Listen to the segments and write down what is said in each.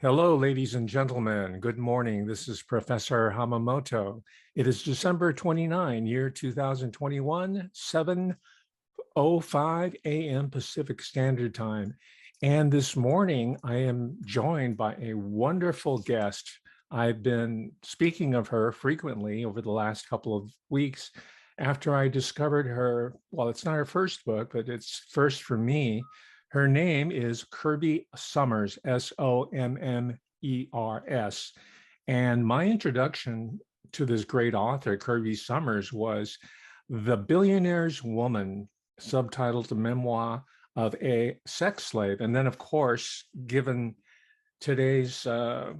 Hello, ladies and gentlemen. Good morning. This is Professor Hamamoto. It is December 29, year 2021, 7:05 a.m. Pacific Standard Time. And this morning, I am joined by a wonderful guest. I've been speaking of her frequently over the last couple of weeks after I discovered her. Well, it's not her first book, but it's first for me. Her name is Kirby Sommers, Sommers. And my introduction to this great author, Kirby Sommers, was The Billionaire's Woman, subtitled The Memoir of a Sex Slave. And then, of course, given today's the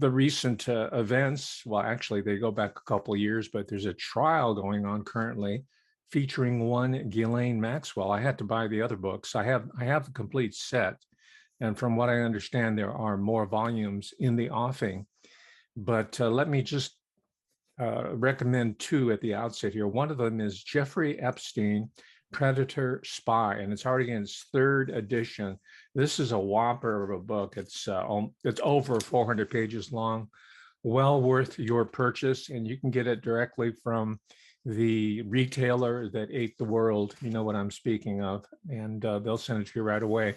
recent events, well, actually, they go back a couple of years, but there's a trial going on currently featuring one Ghislaine Maxwell. I had to buy the other books. I have the complete set, and from what I understand, there are more volumes in the offing. But let me just recommend two at the outset here. One of them is Jeffrey Epstein, Predator Spy, and it's already in its third edition. This is a whopper of a book. It's over 400 pages long, well worth your purchase, and you can get it directly from the retailer that ate the world. You know what I'm speaking of, and they'll send it to you right away.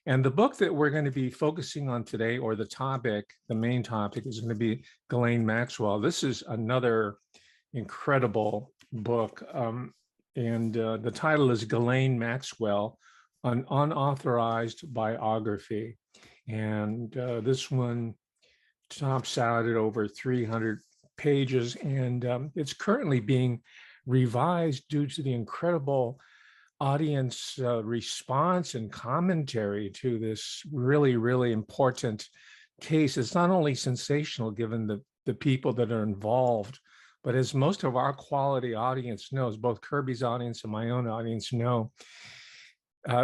And the book that we're going to be focusing on today, or the main topic, is going to be Ghislaine Maxwell. This is another incredible book. And the title is Ghislaine Maxwell, an Unauthorized Biography. And this one tops out at over 300 pages, and it's currently being revised due to the incredible audience response and commentary to this really, really important case. It's not only sensational given the people that are involved, but as most of our quality audience knows, both Kirby's audience and my own audience know,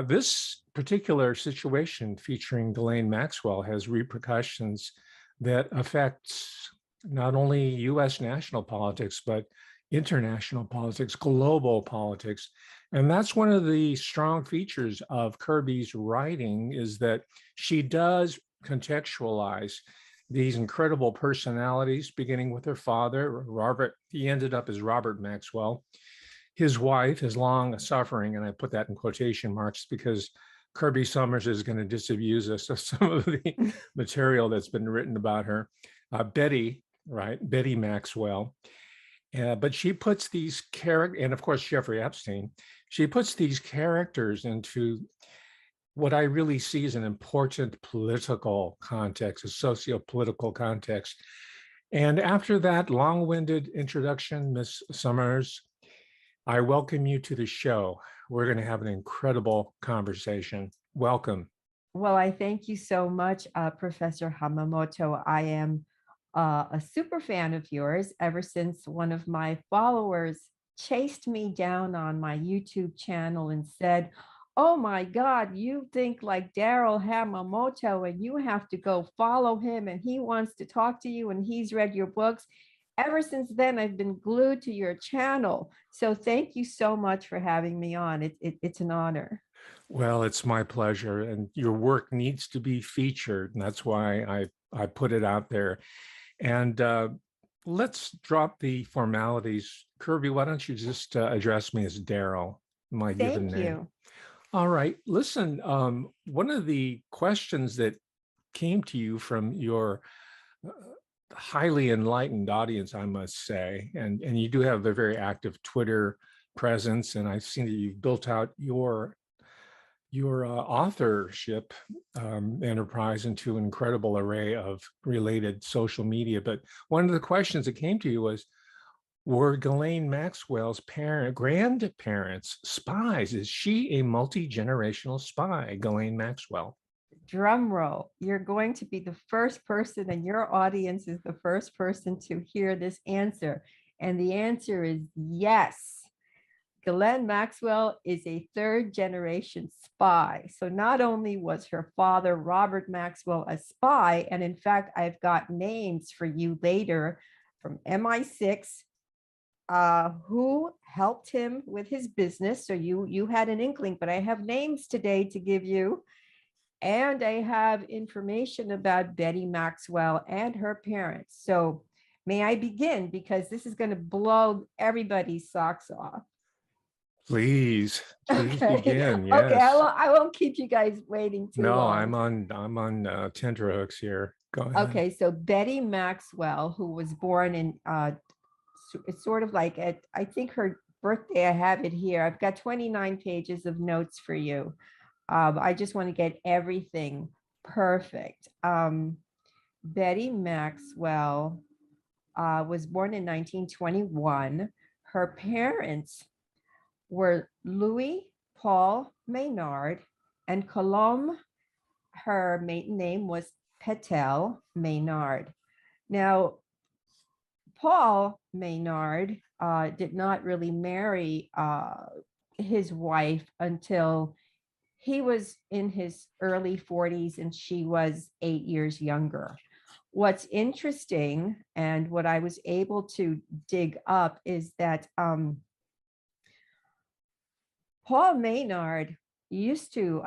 this particular situation featuring Ghislaine Maxwell has repercussions that affect not only U.S. national politics, but international politics, global politics. And that's one of the strong features of Kirby's writing, is that she does contextualize these incredible personalities, beginning with her father, Robert. He ended up as Robert Maxwell. His wife is long suffering, and I put that in quotation marks because Kirby Sommers is going to disabuse us of some of the material that's been written about her. Betty Maxwell. But she puts these characters, and of course, Jeffrey Epstein, she puts these characters into what I really see as an important political context, a socio-political context. And after that long-winded introduction, Miss Sommers, I welcome you to the show. We're going to have an incredible conversation. Welcome. Well, I thank you so much, Professor Hamamoto. I am a super fan of yours ever since one of my followers chased me down on my YouTube channel and said, "Oh my God, you think like Daryl Hamamoto and you have to go follow him and he wants to talk to you and he's read your books." Ever since then, I've been glued to your channel. So thank you so much for having me on. It's an honor. Well, it's my pleasure, and your work needs to be featured, and that's why I put it out there. And let's drop the formalities. Kirby, why don't you just address me as Daryl, my given Thank name? you. All right. Listen, one of the questions that came to you from your uh, highly enlightened audience, I must say, and you do have a very active Twitter presence, and I've seen that you've built out your authorship enterprise into an incredible array of related social media. But one of the questions that came to you was, were Ghislaine Maxwell's grandparents spies? Is she a multi-generational spy, Ghislaine Maxwell? Drum roll. You're going to be the first person, and your audience is the first person to hear this answer. And the answer is yes. Ghislaine Maxwell is a third generation spy. So not only was her father, Robert Maxwell, a spy, and in fact, I've got names for you later from MI6 who helped him with his business. So you had an inkling, but I have names today to give you. and I have information about Betty Maxwell and her parents. So may I begin? Because this is going to blow everybody's socks off. Please Okay. begin. Okay. Yes. I won't keep you guys waiting too No, long. I'm on tenterhooks here. Go ahead. Okay. So Betty Maxwell, who was born in, it's sort of like at, I think her birthday, I have it here. I've got 29 pages of notes for you. I just want to get everything perfect. Betty Maxwell was born in 1921. Her parents were Louis Paul Maynard and Colombe. Her maiden name was Patel Maynard. Now, Paul Maynard did not really marry his wife until he was in his early 40s and she was 8 years younger. What's interesting and what I was able to dig up is that Paul Maynard used to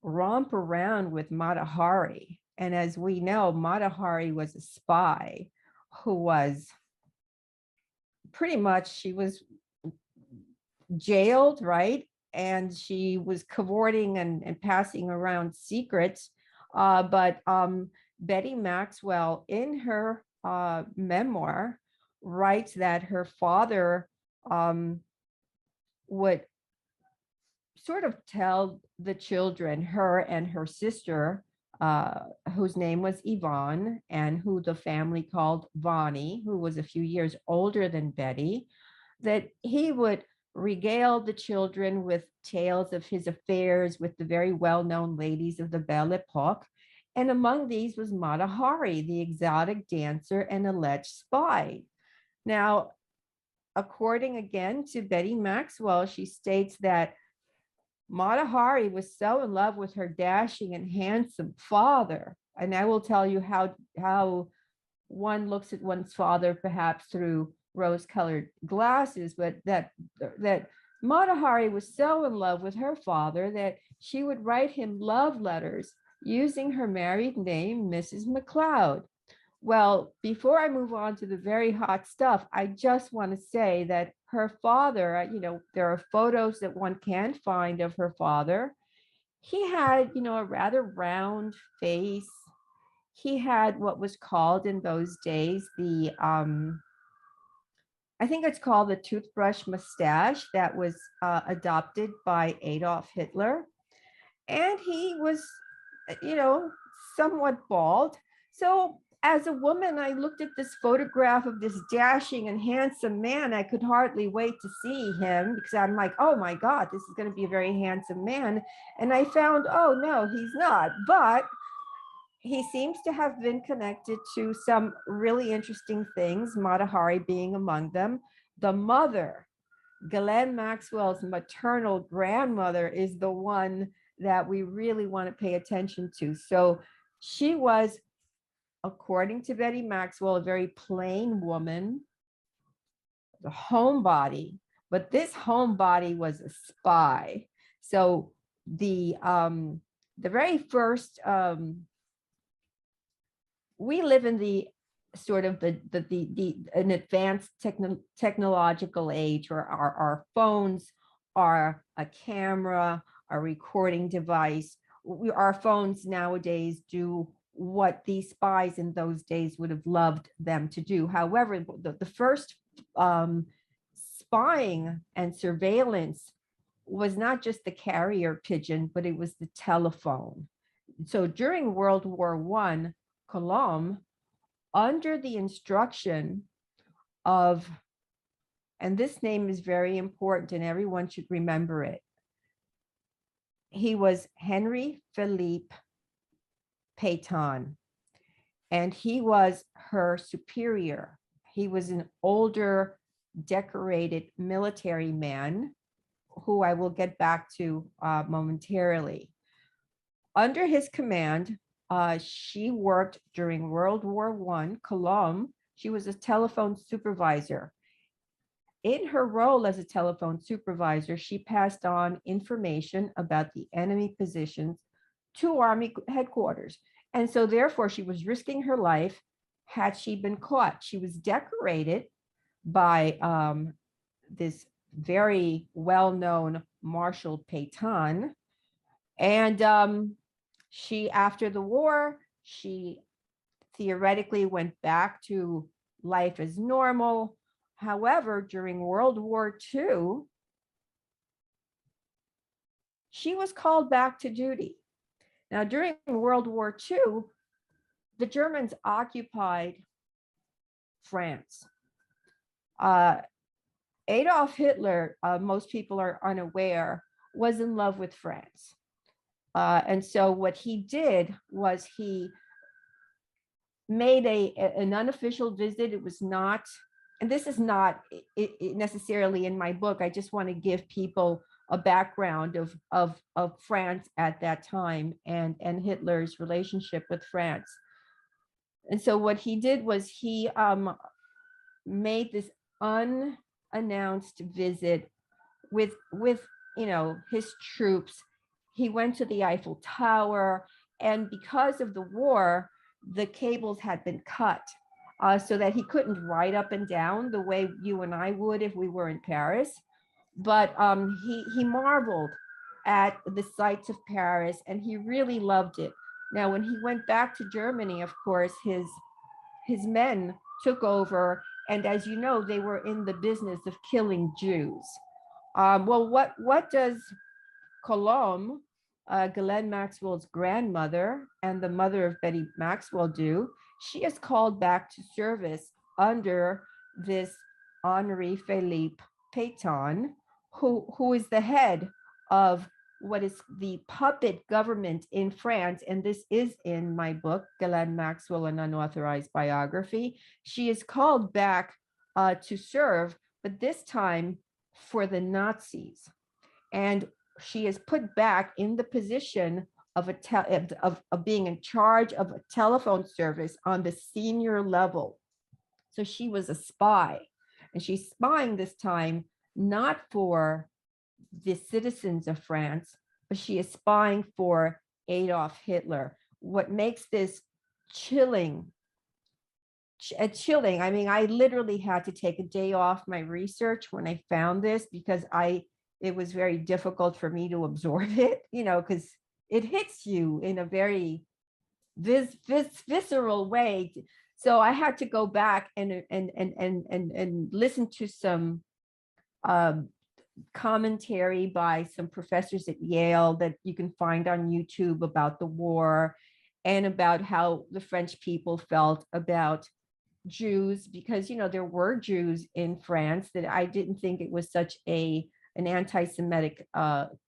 romp around with Mata Hari. And as we know, Mata Hari was a spy who was pretty much, she was jailed, right? And she was cavorting and passing around secrets. But Betty Maxwell, in her memoir, writes that her father would sort of tell the children, her and her sister, whose name was Yvonne, and who the family called Vonnie, who was a few years older than Betty, that he would regale the children with tales of his affairs with the very well-known ladies of the Belle Epoque. And among these was Mata Hari, the exotic dancer and alleged spy. Now, according again to Betty Maxwell, she states that Mata Hari was so in love with her dashing and handsome father. And I will tell you how one looks at one's father perhaps through rose-colored glasses, but that Mata Hari was so in love with her father that she would write him love letters using her married name, Mrs. McLeod. Well, before I move on to the very hot stuff, I just want to say that her father, there are photos that one can find of her father. He had, a rather round face. He had what was called in those days the, I think it's called the toothbrush mustache that was adopted by Adolf Hitler. And he was, you know, somewhat bald. So as a woman, I looked at this photograph of this dashing and handsome man. I could hardly wait to see him because I'm like, oh my God, this is going to be a very handsome man. And I found, oh no, he's not. But he seems to have been connected to some really interesting things, Mata Hari being among them. The mother, Ghislaine Maxwell's maternal grandmother, is the one that we really want to pay attention to. So she was, according to Betty Maxwell, a very plain woman, the homebody, but this homebody was a spy. So the very first, we live in the sort of an advanced technological age where our phones are a camera, a recording device. Our phones nowadays do what these spies in those days would have loved them to do. However, the first spying and surveillance was not just the carrier pigeon, but it was the telephone. So during World War I, Colombe, under the instruction of, and this name is very important and everyone should remember it, he was Henry Philippe Pétain, and he was her superior. He was an older, decorated military man who I will get back to momentarily. Under his command, she worked during World War I, Colombe. She was a telephone supervisor. In her role as a telephone supervisor, she passed on information about the enemy positions to Army headquarters. And so therefore she was risking her life had she been caught. She was decorated by this very well-known Marshal Pétain. And she, after the war, she theoretically went back to life as normal. However, during World War II, she was called back to duty. Now, during World War II, the Germans occupied France. Adolf Hitler, most people are unaware, was in love with France. And so what he did was he made an unofficial visit. It was not, and this is not necessarily in my book. I just want to give people a background of France at that time and Hitler's relationship with France. And so what he did was he made this unannounced visit with his troops. He went to the Eiffel Tower, and because of the war, the cables had been cut so that he couldn't ride up and down the way you and I would if we were in Paris. But he marveled at the sights of Paris, and he really loved it. Now, when he went back to Germany, of course, his men took over, and as you know, they were in the business of killing Jews. Well, what does Colombe, Ghislaine Maxwell's grandmother and the mother of Betty Maxwell, do? She is called back to service under this Henri Philippe Pétain, who is the head of what is the puppet government in France. And this is in my book, Ghislaine Maxwell, An Unauthorized Biography. She is called back to serve, but this time for the Nazis. And she is put back in the position of being in charge of a telephone service on the senior level. So she was a spy, and she's spying this time not for the citizens of France, but she is spying for Adolf Hitler. What makes this chilling, I mean, I literally had to take a day off my research when I found this, because it was very difficult for me to absorb it, because it hits you in a very visceral way. So I had to go back and listen to some commentary by some professors at Yale that you can find on YouTube about the war, and about how the French people felt about Jews, because there were Jews in France, that I didn't think it was such an anti-Semitic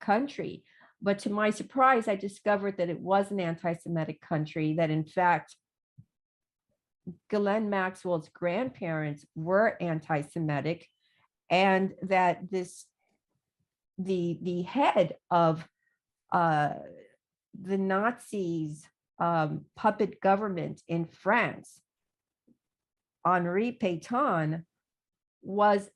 country. But to my surprise, I discovered that it was an anti-Semitic country, that in fact, Ghislaine Maxwell's grandparents were anti-Semitic, and that the head of the Nazis' puppet government in France, Henri Pétain, was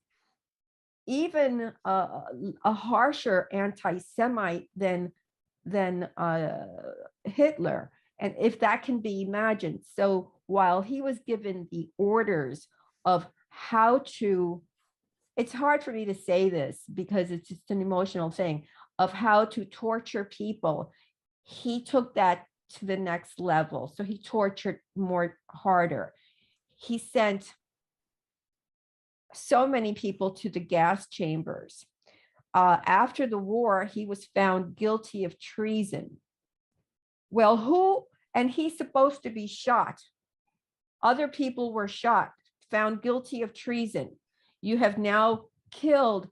even a harsher anti-Semite than Hitler, and if that can be imagined. So while he was given the orders of how to, it's hard for me to say this because it's just an emotional thing, of how to torture people, he took that to the next level. So he tortured harder. He sent so many people to the gas chambers. After the war, he was found guilty of treason. Well, and he's supposed to be shot. Other people were shot, found guilty of treason. You have now killed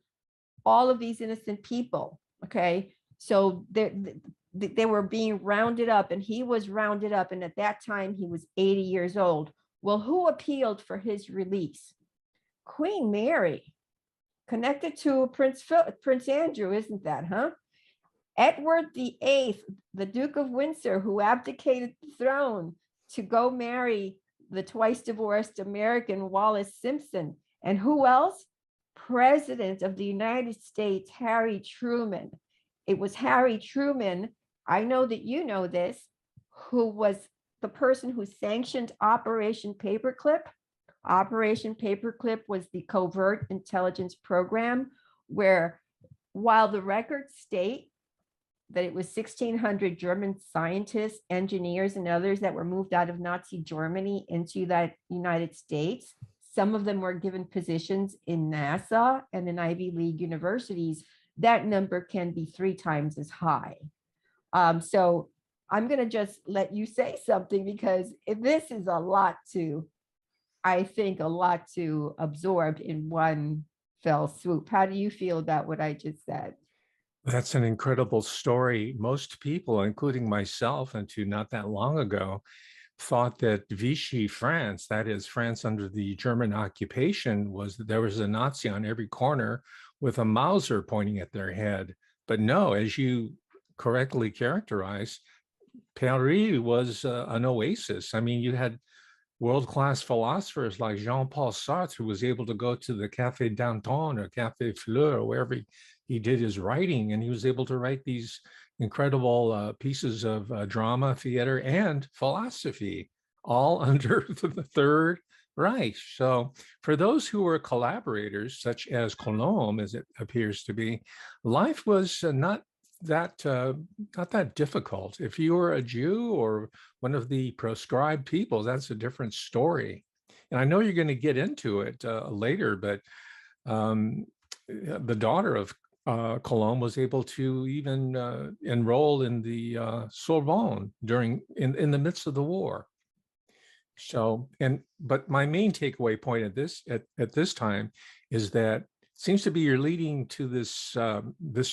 all of these innocent people, okay? So they were being rounded up, and he was rounded up, and at that time he was 80 years old. Well, who appealed for his release? Queen Mary, connected to Prince Andrew, isn't that, huh? Edward VIII, the Duke of Windsor, who abdicated the throne to go marry the twice divorced American Wallis Simpson. And who else? President of the United States, Harry Truman. It was Harry Truman. I know that you know this, who was the person who sanctioned Operation Paperclip. Operation Paperclip was the covert intelligence program where, while the records state that it was 1,600 German scientists, engineers, and others that were moved out of Nazi Germany into the United States, some of them were given positions in NASA and in Ivy League universities. That number can be 3 times as high. So I'm going to just let you say something, because this is a lot to, I think, a lot to absorb in one fell swoop. How do you feel about what I just said? That's an incredible story. Most people, including myself, until not that long ago, thought that Vichy France, that is France under the German occupation, was that there was a Nazi on every corner with a Mauser pointing at their head. But no, as you correctly characterized, Paris was an oasis. I mean, you had world-class philosophers like Jean-Paul Sartre, who was able to go to the Café Danton or Café Fleur, or wherever he did his writing, and he was able to write these incredible pieces of drama, theater, and philosophy, all under the Third Reich. So for those who were collaborators, such as Colomb, as it appears to be, life was not that difficult. If you were a Jew or one of the proscribed people, that's a different story. And I know you're going to get into it later, but the daughter of Colomb was able to even enroll in the Sorbonne in the midst of the war. So, but my main takeaway point at this time is that seems to be you're leading to this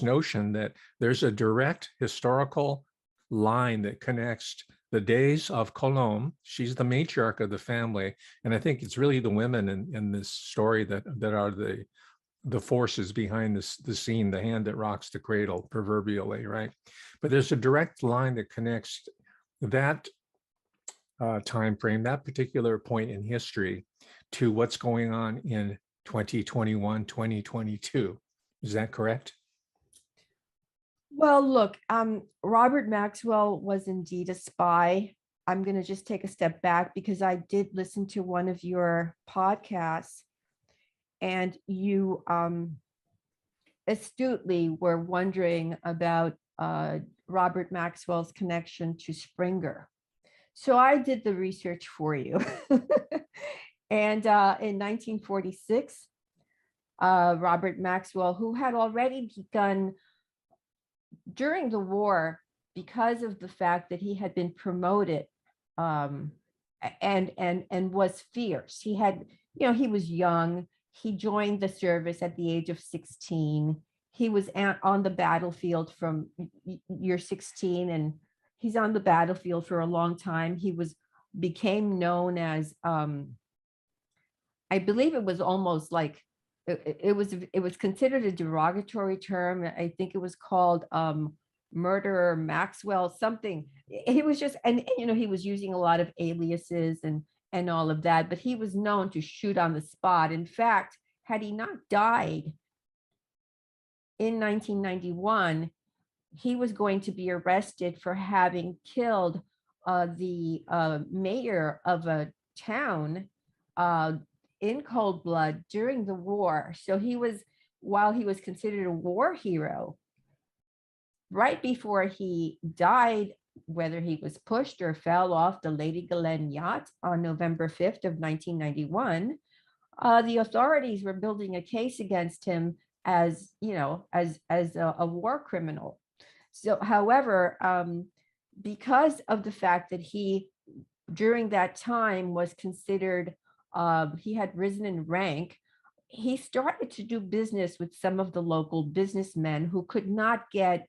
notion that there's a direct historical line that connects the days of Colomb. She's the matriarch of the family, and I think it's really the women in this story that are the forces behind the scene, the hand that rocks the cradle, proverbially, right? But there's a direct line that connects that time frame, that particular point in history, to what's going on in 2021, 2022. Is that correct? Well, look, Robert Maxwell was indeed a spy. I'm going to just take a step back, because I did listen to one of your podcasts, and you astutely were wondering about Robert Maxwell's connection to Springer. So I did the research for you. And in 1946, Robert Maxwell, who had already begun during the war, because of the fact that he had been promoted and was fierce. He had, he was young. He joined the service at the age of 16. He was on the battlefield from you're 16, and he's on the battlefield for a long time. He became known as, I believe it was almost like, it was considered a derogatory term. I think it was called Murderer Maxwell, something. He was just, and he was using a lot of aliases and all of that, but he was known to shoot on the spot. In fact, had he not died in 1991, he was going to be arrested for having killed the mayor of a town in cold blood during the war. So while he was considered a war hero, right before he died, whether he was pushed or fell off the Lady Ghislaine yacht on November 5th of 1991, the authorities were building a case against him as a war criminal. So, however, because of the fact that he, during that time, was considered, he had risen in rank, he started to do business with some of the local businessmen who could not get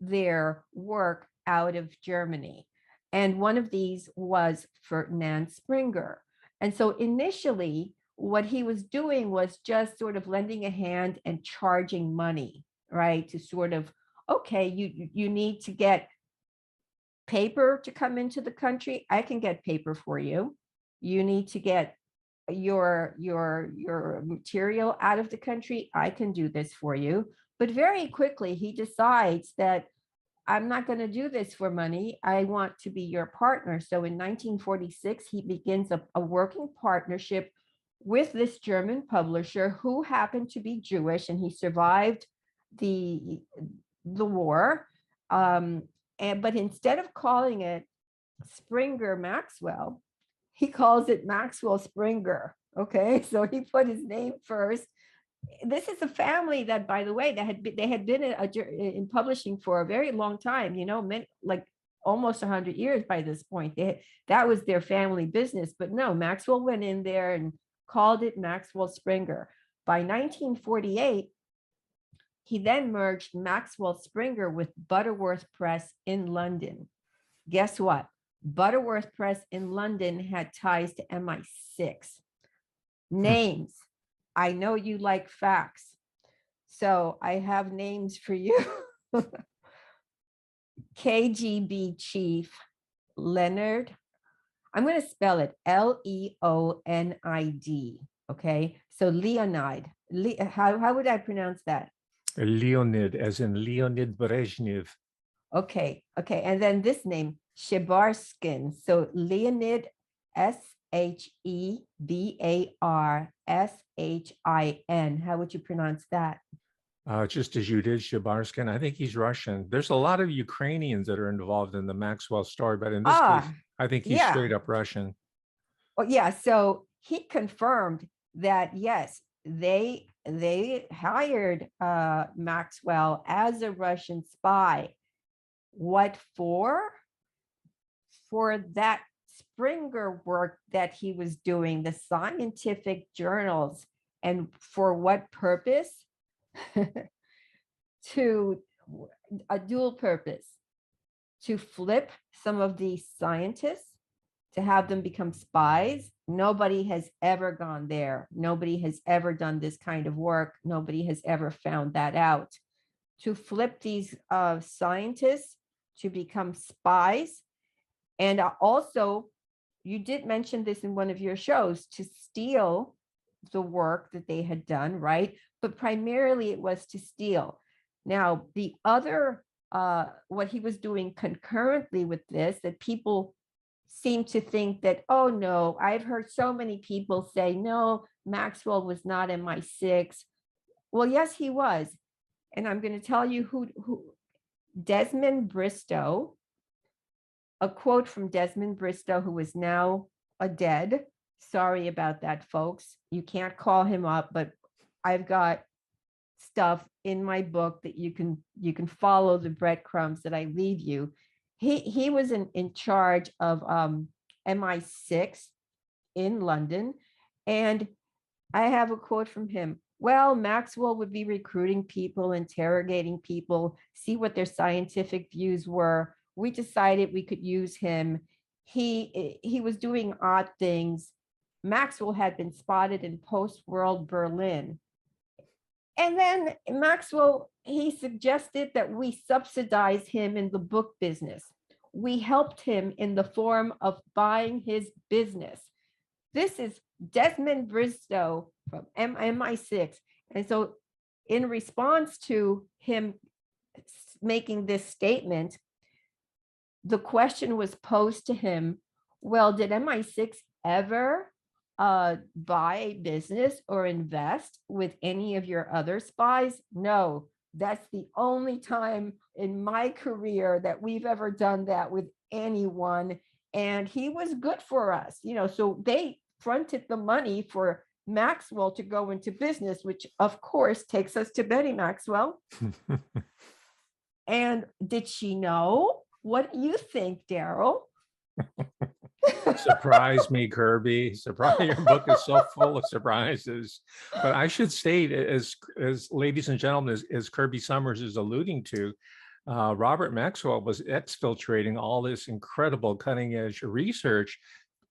their work out of Germany. And one of these was Ferdinand Springer. And so initially, what he was doing was just sort of lending a hand and charging money, right? To sort of, okay, you need to get paper to come into the country. I can get paper for you. You need to get your material out of the country. I can do this for you. But very quickly, he decides that I'm not going to do this for money. I want to be your partner. So in 1946, he begins a working partnership with this German publisher who happened to be Jewish, and he survived the war. But instead of calling it Springer Maxwell, he calls it Maxwell Springer. Okay, so he put his name first. This is a family that, by the way, they had been in publishing for a very long time. Like almost 100 years by this point. That was their family business. But no, Maxwell went in there and called it Maxwell Springer. By 1948, he then merged Maxwell Springer with Butterworth Press in London. Guess what? Butterworth Press in London had ties to MI6. Names. I know you like facts, so I have names for you. KGB chief Leonard. I'm going to spell it Leonid. Okay, so Leonid. How would I pronounce that? Leonid, as in Leonid Brezhnev. Okay, and then this name, Shebarskin. So Leonid, Shebarshin. How would you pronounce that? Just as you did, Shebarskin. I think he's Russian. There's a lot of Ukrainians that are involved in the Maxwell story, but in this case, I think he's straight up Russian. Well, yeah. So he confirmed that, yes, they hired Maxwell as a Russian spy. What for? For that Springer work that he was doing, the scientific journals. And for what purpose? To a dual purpose: to flip some of these scientists, to have them become spies. Nobody has ever gone there. Nobody has ever done this kind of work. Nobody has ever found that out. To flip these scientists to become spies. And also, you did mention this in one of your shows, to steal the work that they had done, right? But primarily it was to steal. Now, the other, what he was doing concurrently with this, that people seem to think that, oh no, I've heard so many people say, no, Maxwell was not MI6. Well, yes, he was. And I'm going to tell you who Desmond Bristow, a quote from Desmond Bristow, who is now dead. Sorry about that, folks. You can't call him up, but I've got stuff in my book that you can follow the breadcrumbs that I leave you. He was in charge of MI6 in London. And I have a quote from him. Well, Maxwell would be recruiting people, interrogating people, see what their scientific views were. We decided we could use him. He was doing odd things. Maxwell had been spotted in post-war Berlin. And then Maxwell, he suggested that we subsidize him in the book business. We helped him in the form of buying his business. This is Desmond Bristow from MI6. And so in response to him making this statement, the question was posed to him, well, did MI6 ever buy a business or invest with any of your other spies? No, that's the only time in my career that we've ever done that with anyone. And he was good for us, so they fronted the money for Maxwell to go into business, which of course takes us to Betty Maxwell. And did she know? What do you think, Daryl? Surprise me, Kirby. Surprise! Your book is so full of surprises. But I should state, as ladies and gentlemen, as Kirby Sommers is alluding to, Robert Maxwell was exfiltrating all this incredible cutting-edge research.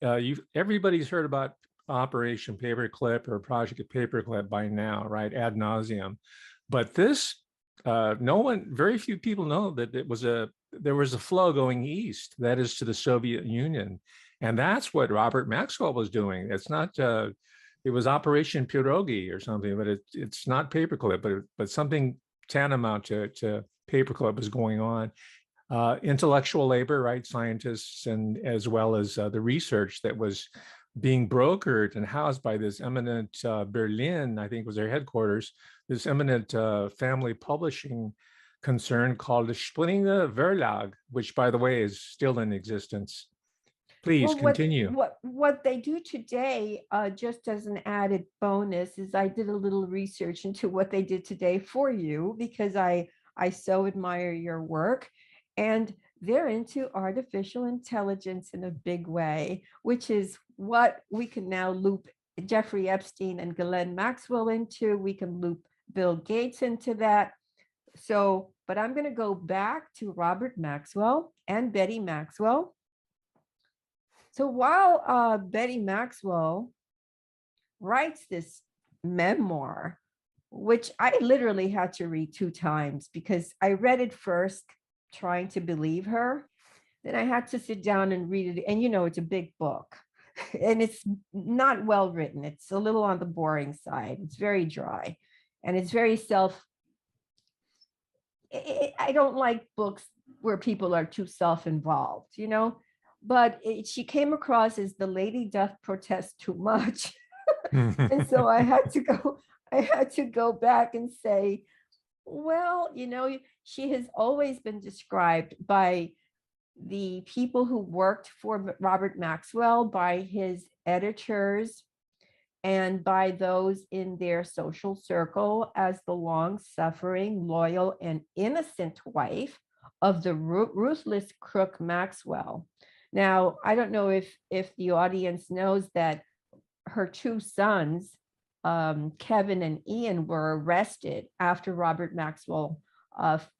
Everybody's heard about Operation Paperclip or Project Paperclip by now, right? Ad nauseum. But this, very few people know that there was a flow going east, that is to the Soviet Union. And that's what Robert Maxwell was doing. It's not, it was Operation Pierogi or something, but it's not Paperclip, but something tantamount to Paperclip was going on. intellectual labor, right? Scientists, and as well as the research that was being brokered and housed by this eminent Berlin, I think was their headquarters, this eminent family publishing concern called the Springer Verlag, which, by the way, is still in existence. Please Well, what continue. what what they do today, just as an added bonus, is I did a little research into what they did today for you because I so admire your work, and they're into artificial intelligence in a big way, which is what we can now loop Jeffrey Epstein and Ghislaine Maxwell into. We can loop Bill Gates into that. So, but I'm going to go back to Robert Maxwell and Betty Maxwell. So while Betty Maxwell writes this memoir, which I literally had to read 2 times because I read it first trying to believe her. Then I had to sit down and read it. And it's a big book and it's not well written. It's a little on the boring side. It's very dry and it's very I don't like books where people are too self-involved, but she came across as the lady doth protest too much. And so I had to go back and say, well, she has always been described by the people who worked for Robert Maxwell, by his editors, and by those in their social circle as the long-suffering, loyal, and innocent wife of the ruthless crook Maxwell. Now, I don't know if the audience knows that her 2 sons, Kevin and Ian, were arrested after Robert Maxwell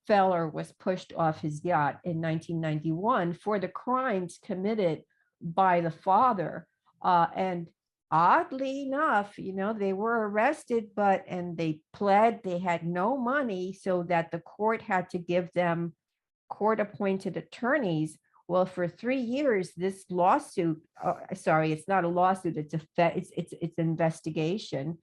fell or was pushed off his yacht in 1991 for the crimes committed by the father. And oddly enough, they were arrested, and they pled they had no money, so that the court had to give them court-appointed attorneys. Well, for 3 years, this lawsuit, sorry, it's not a lawsuit, it's an investigation.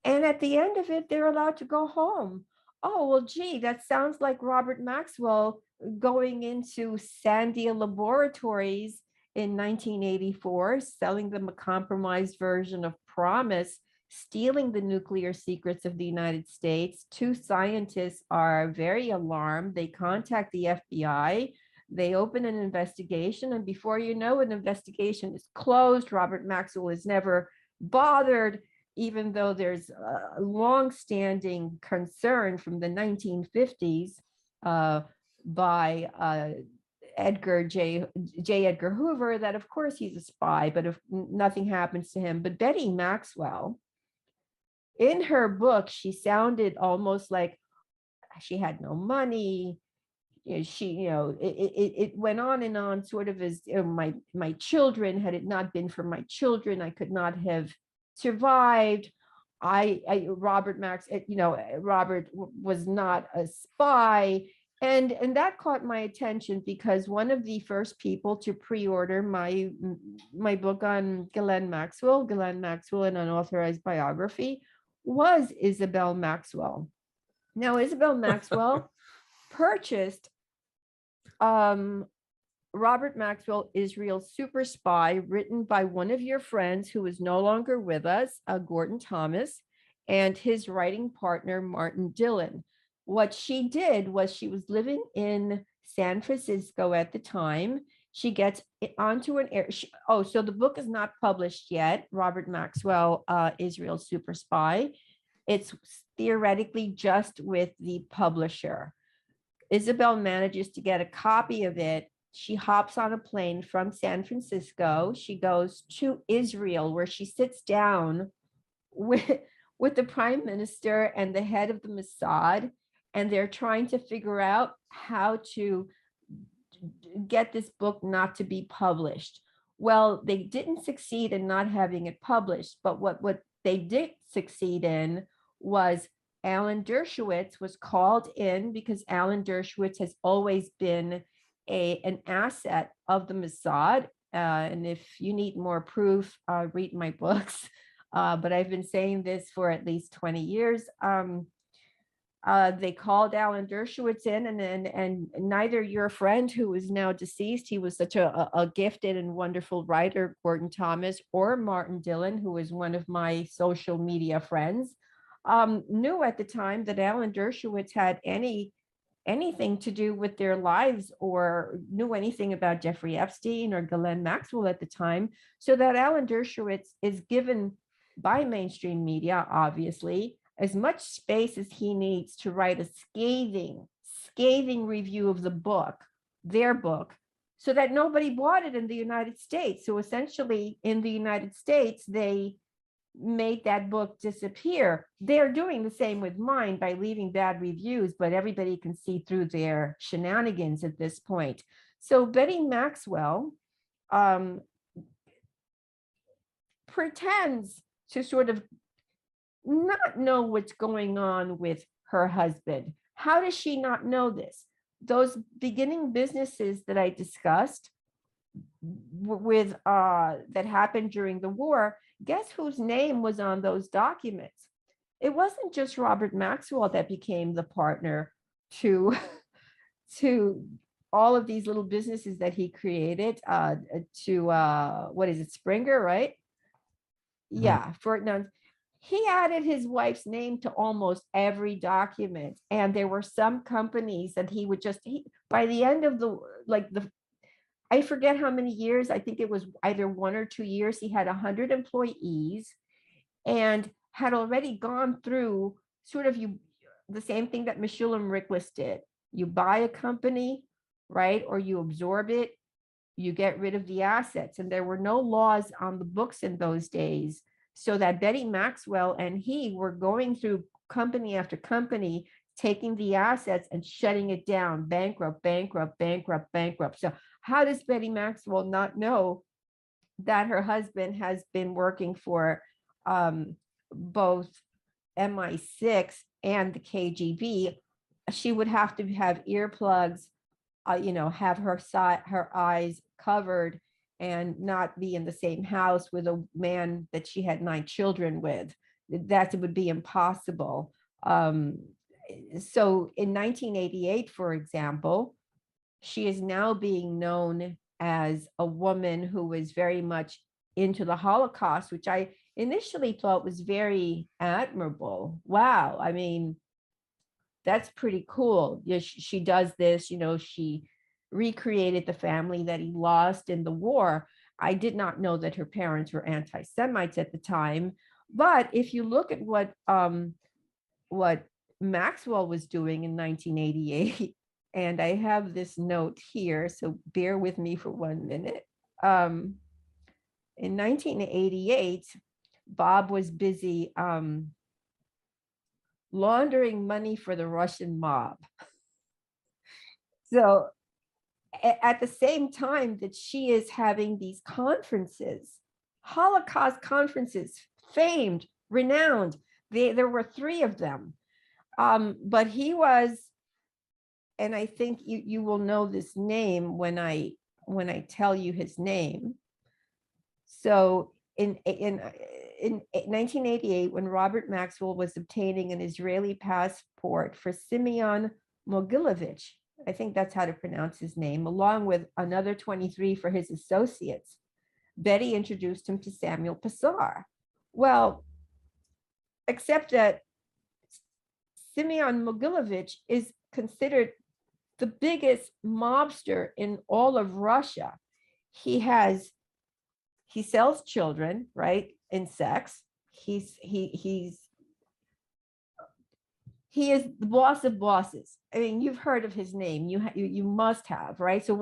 And at the end of it, they're allowed to go home. Oh, well, gee, that sounds like Robert Maxwell going into Sandia Laboratories in 1984, selling them a compromised version of Promise, stealing the nuclear secrets of the United States. 2 scientists are very alarmed. They contact the FBI. They open an investigation, and before you know it, an investigation is closed. Robert Maxwell is never bothered, even though there's a long-standing concern from the 1950s by J. Edgar Hoover that, of course, he's a spy, but if nothing happens to him. But Betty Maxwell, in her book, she sounded almost like she had no money. It went on and on, sort of as my children, had it not been for my children, I could not have survived. Robert was not a spy. And that caught my attention because one of the first people to pre-order my book on Ghislaine Maxwell, an Unauthorized Biography, was Isabel Maxwell. Now, Isabel Maxwell purchased Robert Maxwell, Israel's Super Spy, written by one of your friends who is no longer with us, Gordon Thomas, and his writing partner, Martin Dillon. What she did was, she was living in San Francisco at the time. She gets onto an air. So the book is not published yet, Robert Maxwell, Israel's Super Spy. It's theoretically just with the publisher. Isabel manages to get a copy of it. She hops on a plane from San Francisco. She goes to Israel, where she sits down with the prime minister and the head of the Mossad, and they're trying to figure out how to get this book not to be published. Well, they didn't succeed in not having it published, but what they did succeed in was Alan Dershowitz was called in, because Alan Dershowitz has always been an asset of the Mossad. And if you need more proof, read my books. But I've been saying this for at least 20 years. They called Alan Dershowitz in, and neither your friend, who is now deceased, he was such a gifted and wonderful writer, Gordon Thomas, or Martin Dillon, who is one of my social media friends, knew at the time that Alan Dershowitz had anything to do with their lives, or knew anything about Jeffrey Epstein or Ghislaine Maxwell at the time. So that Alan Dershowitz is given by mainstream media, obviously, as much space as he needs to write a scathing review of the book, their book, so that nobody bought it in the United States. So essentially, in the United States, they made that book disappear. They're doing the same with mine by leaving bad reviews, but everybody can see through their shenanigans at this point. So Betty Maxwell pretends to sort of not know what's going on with her husband. How does she not know this? Those beginning businesses that I discussed with that happened during the war, guess whose name was on those documents? It wasn't just Robert Maxwell that became the partner to all of these little businesses that he created, to what is it, Springer, right? Yeah, Ferdinand. He added his wife's name to almost every document. And there were some companies that he would just, by the end of I forget how many years, I think it was either 1 or 2 years, he had 100 employees and had already gone through sort of the same thing that Meshulam Riklis did. You buy a company, right? Or you absorb it, you get rid of the assets. And there were no laws on the books in those days. So that Betty Maxwell and he were going through company after company, taking the assets and shutting it down, bankrupt. So how does Betty Maxwell not know that her husband has been working for both MI6 and the KGB? She would have to have earplugs, have her eyes covered, and not be in the same house with a man that she had 9 children with. That would be impossible. So in 1988, for example, she is now being known as a woman who was very much into the Holocaust, which I initially thought was very admirable. Wow, I mean, that's pretty cool. Yeah, she does this, she recreated the family that he lost in the war. I did not know that her parents were anti-Semites at the time. But if you look at what Maxwell was doing in 1988, and I have this note here, so bear with me for 1 minute. In 1988, Bob was busy laundering money for the Russian mob. So at the same time that she is having these conferences, Holocaust conferences, famed, renowned, there were 3 of them. But he was, and I think you will know this name when I tell you his name. So in 1988, when Robert Maxwell was obtaining an Israeli passport for Simeon Mogilevich, I think that's how to pronounce his name, along with another 23 for his associates, Betty introduced him to Samuel Passar. Well, except that Simeon Mogilevich is considered the biggest mobster in all of Russia. He sells children, right, in sex. He is the boss of bosses. I mean, you've heard of his name. You must have, right? So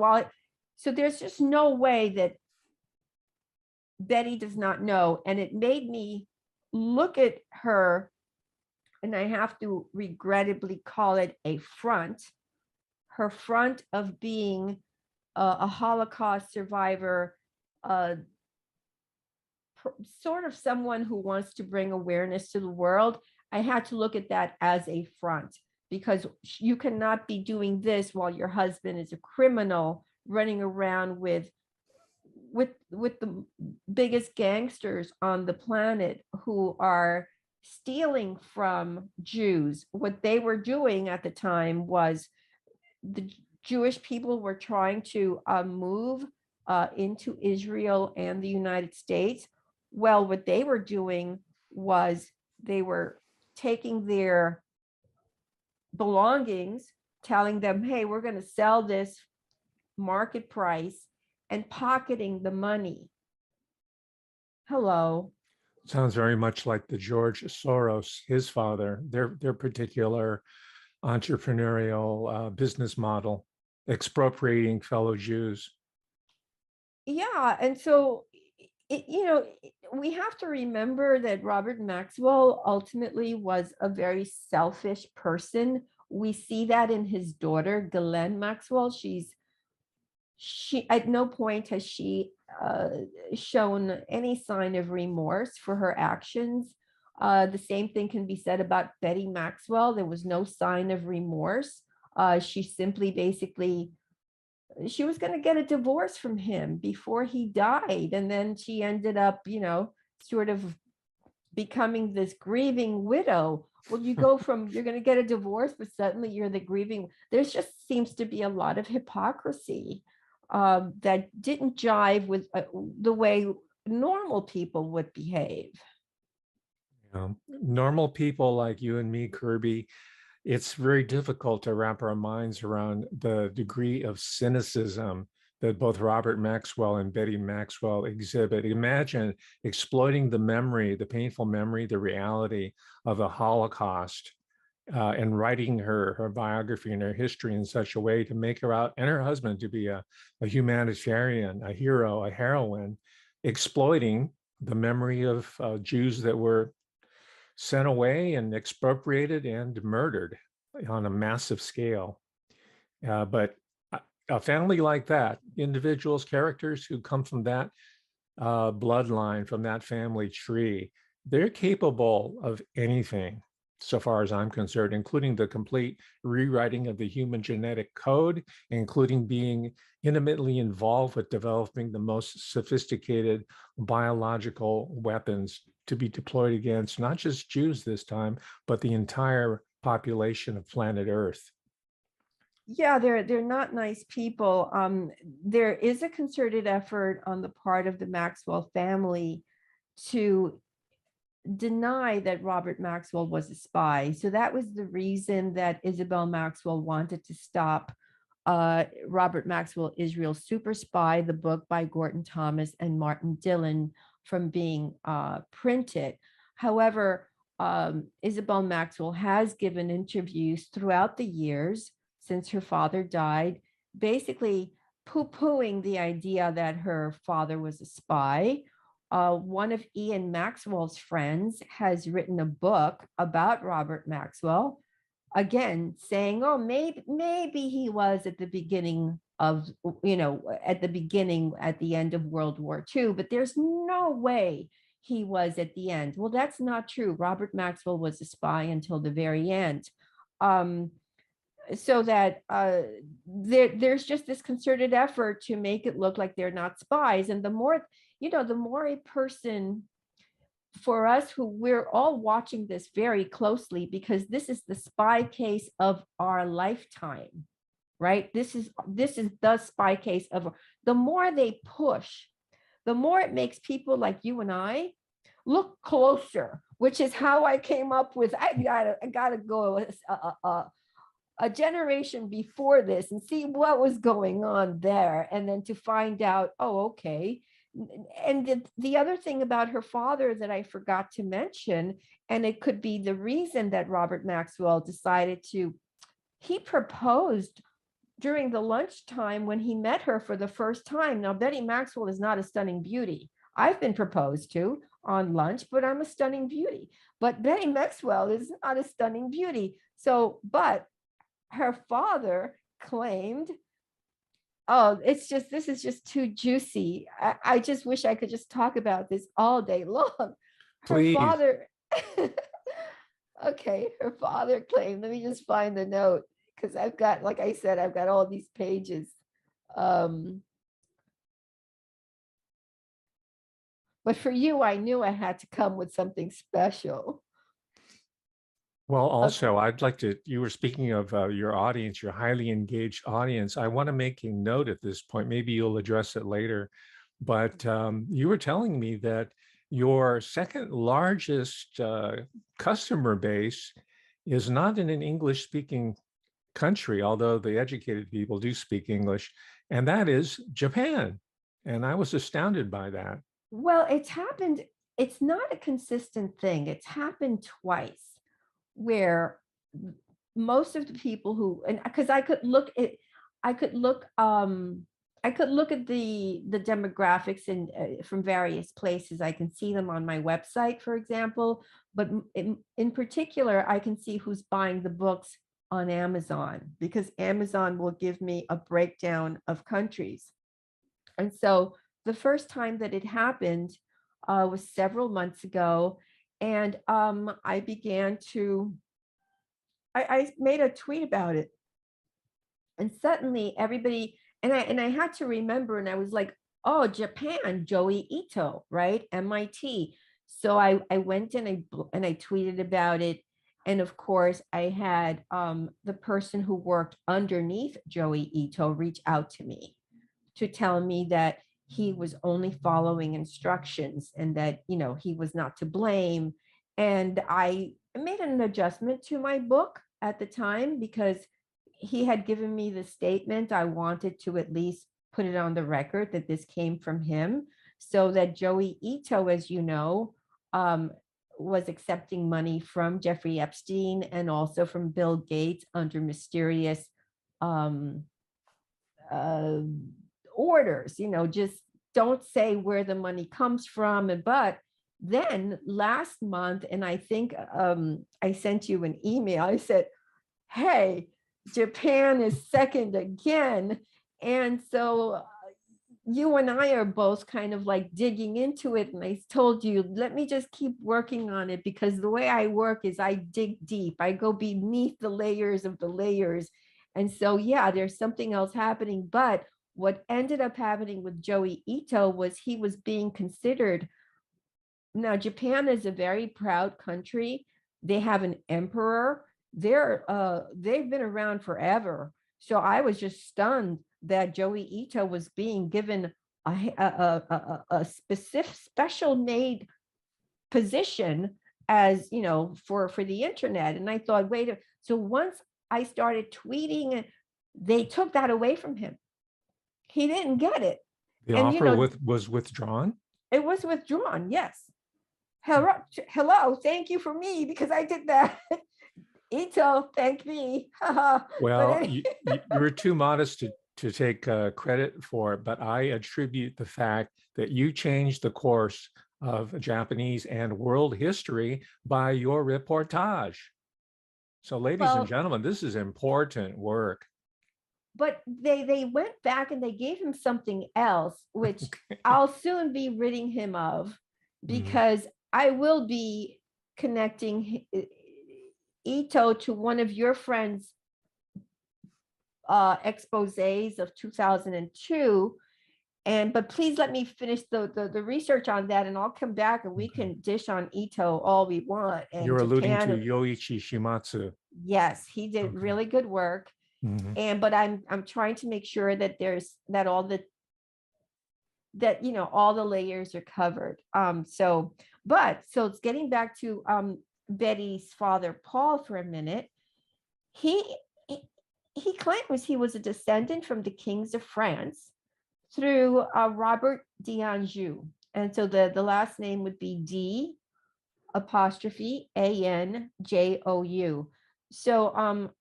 there's just no way that Betty does not know. And it made me look at her, and I have to regrettably call it a front, her front of being a Holocaust survivor, sort of someone who wants to bring awareness to the world. I had to look at that as a front, because you cannot be doing this while your husband is a criminal running around with the biggest gangsters on the planet, who are stealing from Jews. What they were doing at the time was the Jewish people were trying to move into Israel and the United States. Well, what they were doing was they were taking their belongings, telling them, hey, we're going to sell this market price, and pocketing the money. Hello. Sounds very much like the George Soros, his father, their particular entrepreneurial business model, expropriating fellow Jews. Yeah, and so we have to remember that Robert Maxwell ultimately was a very selfish person. We see that in his daughter, Ghislaine Maxwell. She at no point has she shown any sign of remorse for her actions. The same thing can be said about Betty Maxwell. There was no sign of remorse. She simply basically she was going to get a divorce from him before he died, and then she ended up, sort of becoming this grieving widow. Well, you go from you're going to get a divorce, but suddenly you're the grieving. There's just seems to be a lot of hypocrisy that didn't jive with the way normal people would behave. Normal people like you and me, Kirby, it's very difficult to wrap our minds around the degree of cynicism that both Robert Maxwell and Betty Maxwell exhibit. Imagine exploiting the memory, the painful memory, the reality of the Holocaust, and writing her biography and her history in such a way to make her out and her husband to be a humanitarian, a hero, a heroine, exploiting the memory of Jews that were sent away and expropriated and murdered on a massive scale. But a family like that, individuals, characters who come from that bloodline, from that family tree, they're capable of anything, so far as I'm concerned, including the complete rewriting of the human genetic code, including being intimately involved with developing the most sophisticated biological weapons to be deployed against not just Jews this time, but the entire population of planet Earth. Yeah, they're not nice people. There is a concerted effort on the part of the Maxwell family to deny that Robert Maxwell was a spy. So that was the reason that Isabel Maxwell wanted to stop Robert Maxwell, Israel's Super Spy, the book by Gordon Thomas and Martin Dillon, from being printed. However, Isabel Maxwell has given interviews throughout the years since her father died, basically poo-pooing the idea that her father was a spy. One of Ian Maxwell's friends has written a book about Robert Maxwell, again saying, oh, maybe he was at the beginning of, at the end of World War II, but there's no way he was at the end. Well, that's not true. Robert Maxwell was a spy until the very end. So that there's just this concerted effort to make it look like they're not spies. And the more a person, for us who we're all watching this very closely, because this is the spy case of our lifetime, right? This is the spy case of, the more they push, the more it makes people like you and I look closer, which is how I came up with, I gotta go a generation before this and see what was going on there, and then to find out, oh, okay. And the other thing about her father that I forgot to mention, and it could be the reason that Robert Maxwell decided to, he proposed during the lunchtime when he met her for the first time. Now, Betty Maxwell is not a stunning beauty. I've been proposed to on lunch, but I'm a stunning beauty. But Betty Maxwell is not a stunning beauty. So, but her father claimed, oh, this is just too juicy. I just wish I could just talk about this all day long. Her Please. father, okay, her father claimed, let me just find the note, because I've got, like I said, I've got all these pages. But for you, I knew I had to come with something special. Well, Okay. also, I'd like to, you were speaking of your audience, your highly engaged audience. I want to make a note at this point. Maybe you'll address it later. But you were telling me that your second largest customer base is not in an English speaking country, although the educated people do speak English, and that is Japan. And I was astounded by that. Well, it's happened. It's not a consistent thing. It's happened twice where most of the people who, and because I could look I could look at the demographics in from various places. I can see them on my website, for example, but in particular I can see who's buying the books on Amazon, because Amazon will give me a breakdown of countries. And so the first time that it happened was several months ago, and I began to I made a tweet about it, and suddenly everybody, and I had to remember, and I was like, oh, Japan, Joey Ito, right? MIT. So I went and I tweeted about it. And of course, I had the person who worked underneath Joey Ito reach out to me to tell me that he was only following instructions, and that, he was not to blame. And I made an adjustment to my book at the time, because he had given me the statement. I wanted to at least put it on the record that this came from him, so that Joey Ito, as you know, was accepting money from Jeffrey Epstein and also from Bill Gates under mysterious um, uh, orders, just don't say where the money comes from. But then last month, and I think I sent you an email, I said, hey, Japan is second again. And so you and I are both kind of like digging into it. And I told you, let me just keep working on it, because the way I work is I dig deep, I go beneath the layers of the layers. And so, yeah, there's something else happening. But what ended up happening with Joey Ito was he was being considered. Now, Japan is a very proud country. They have an emperor. They've been around forever. So I was just stunned that Joey Ito was being given a specific special made position, as for the internet. And I thought, wait, so once I started tweeting, they took that away from him. He didn't get it. The And offer was withdrawn. it was withdrawn. Yes. Hello, thank you for me, because I did that. Ito, thank me. Well, But you were too modest to take credit for it, but I attribute the fact that you changed the course of Japanese and world history by your reportage. So, ladies and well, gentlemen, this is important work. but they went back and they gave him something else, which I'll soon be ridding him of, Mhm. because I will be connecting Ito to one of your friends' exposés of 2002. But please let me finish the research on that, and I'll come back and we Okay. can dish on Ito all we want. And You're alluding to Japan, Yoichi Shimatsu. yes, he did Okay. really good work. Mhm. But I'm trying to make sure that there's that all the that all the layers are covered. So it's getting back to Betty's father Paul for a minute. He he, he claims he was a descendant from the kings of France through Robert d'Anjou. And so the last name would be D apostrophe Anjou. So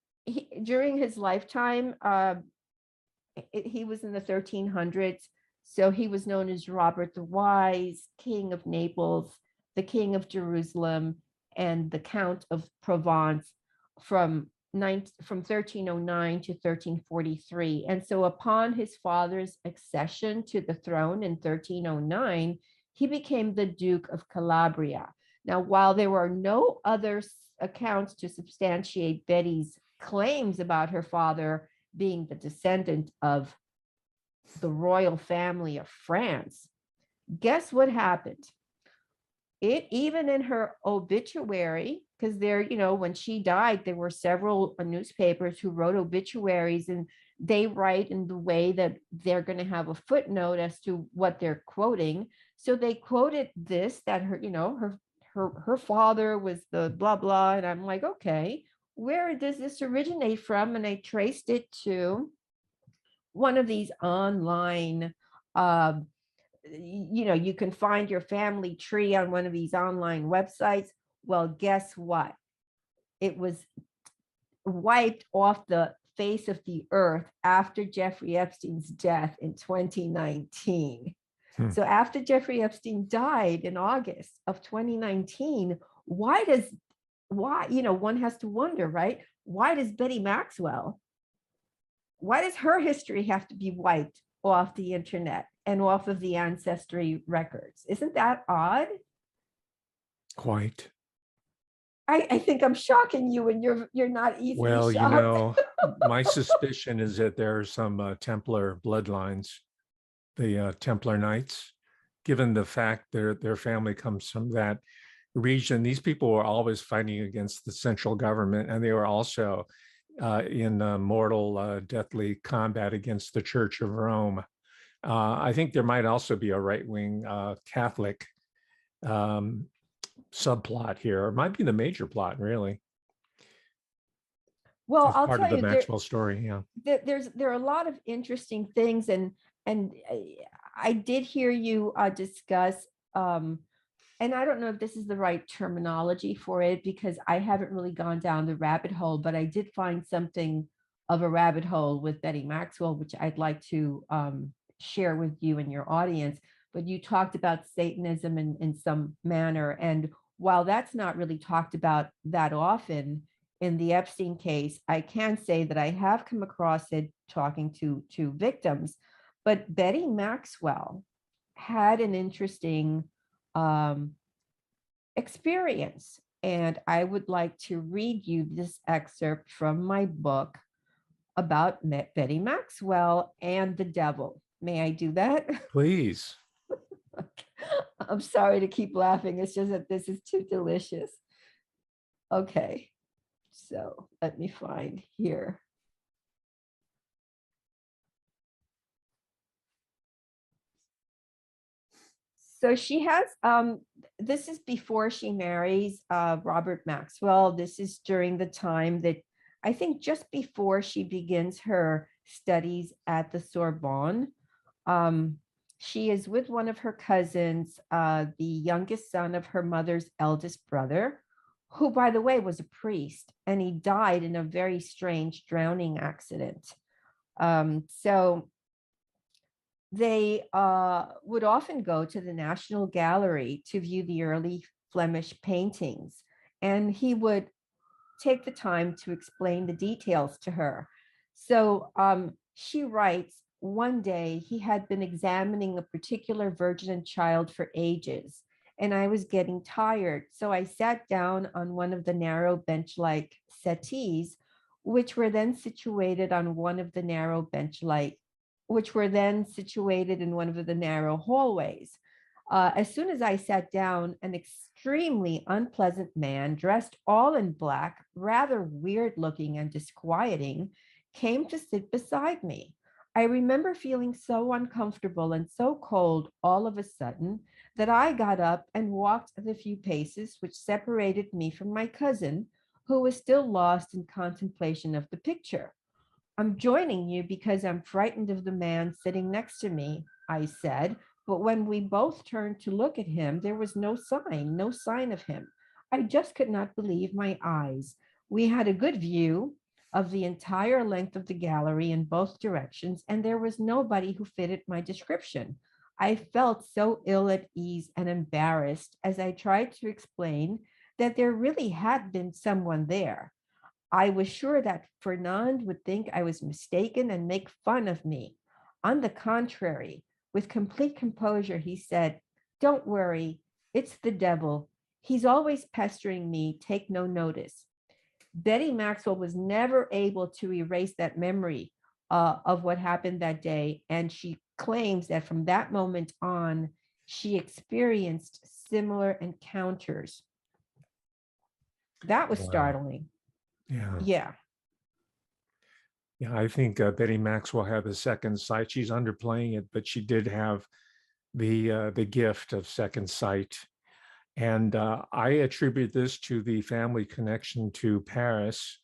during his lifetime, he was in the 1300s. So he was known as Robert the Wise, King of Naples, the King of Jerusalem, and the Count of Provence from 1309 to 1343. And so upon his father's accession to the throne in 1309, he became the Duke of Calabria. Now, while there were no other accounts to substantiate Betty's claims about her father being the descendant of the royal family of France, guess what happened? it even in her obituary, because there, when she died, there were several newspapers who wrote obituaries, and they write in the way that they're going to have a footnote as to what they're quoting. So they quoted this, that her father was the blah blah, and I'm like, okay, where does this originate from? And I traced it to one of these online, uh, you can find your family tree on one of these online websites. Well, guess what? It was wiped off the face of the earth after Jeffrey Epstein's death in 2019. Hmm. So after Jeffrey Epstein died in August of 2019, why, one has to wonder, right? Why does why does her history have to be wiped off the internet and off of the ancestry records? Isn't that odd? Quite. I think I'm shocking you, and you're not easily Well, shocked. my suspicion is that there are some Templar bloodlines, the Templar Knights, given the fact their family comes from that region. These people were always fighting against the central government, and they were also in mortal, deathly combat against the Church of Rome. I think there might also be a right-wing Catholic subplot here. It might be the major plot, really, Well, as I'll part of tell the you, Maxwell story. Yeah. there are a lot of interesting things, and I did hear you discuss, and I don't know if this is the right terminology for it, because I haven't really gone down the rabbit hole, but I did find something of a rabbit hole with Betty Maxwell, which I'd like to share with you and your audience. But you talked about Satanism in some manner. And while that's not really talked about that often in the Epstein case, I can say that I have come across it talking to victims. But Betty Maxwell had an interesting um, experience. And I would like to read you this excerpt from my book about Betty Maxwell and the devil. May I do that? Please. I'm sorry to keep laughing. It's just that this is too delicious. Okay, so let me find here. So she has, this is before she marries Robert Maxwell. This is during the time that, I think, just before she begins her studies at the Sorbonne. She is with one of her cousins, the youngest son of her mother's eldest brother, who, by the way, was a priest, and he died in a very strange drowning accident. So they would often go to the National Gallery to view the early Flemish paintings, and he would take the time to explain the details to her. So she writes, one day he had been examining a particular Virgin and Child for ages, and I was getting tired. So I sat down on one of the narrow bench-like settees, which were then situated on one of the narrow bench-like, which were then situated in one of the narrow hallways. As soon as I sat down, an extremely unpleasant man, dressed all in black, rather weird looking and disquieting, came to sit beside me. I remember feeling so uncomfortable and so cold all of a sudden that I got up and walked the few paces which separated me from my cousin, who was still lost in contemplation of the picture. I'm joining you because I'm frightened of the man sitting next to me, I said. But when we both turned to look at him, there was no sign of him. I just could not believe my eyes. We had a good view of the entire length of the gallery in both directions, and there was nobody who fitted my description. I felt so ill at ease and embarrassed as I tried to explain that there really had been someone there. I was sure that Fernand would think I was mistaken and make fun of me. On the contrary, with complete composure, he said, "Don't worry, it's the devil. He's always pestering me. Take no notice." Betty Maxwell was never able to erase that memory of what happened that day. And she claims that from that moment on, she experienced similar encounters. That was Wow. startling. Yeah. Yeah. Yeah, I think Betty Maxwell had the second sight. She's underplaying it, but she did have the gift of second sight. And I attribute this to the family connection to Paris,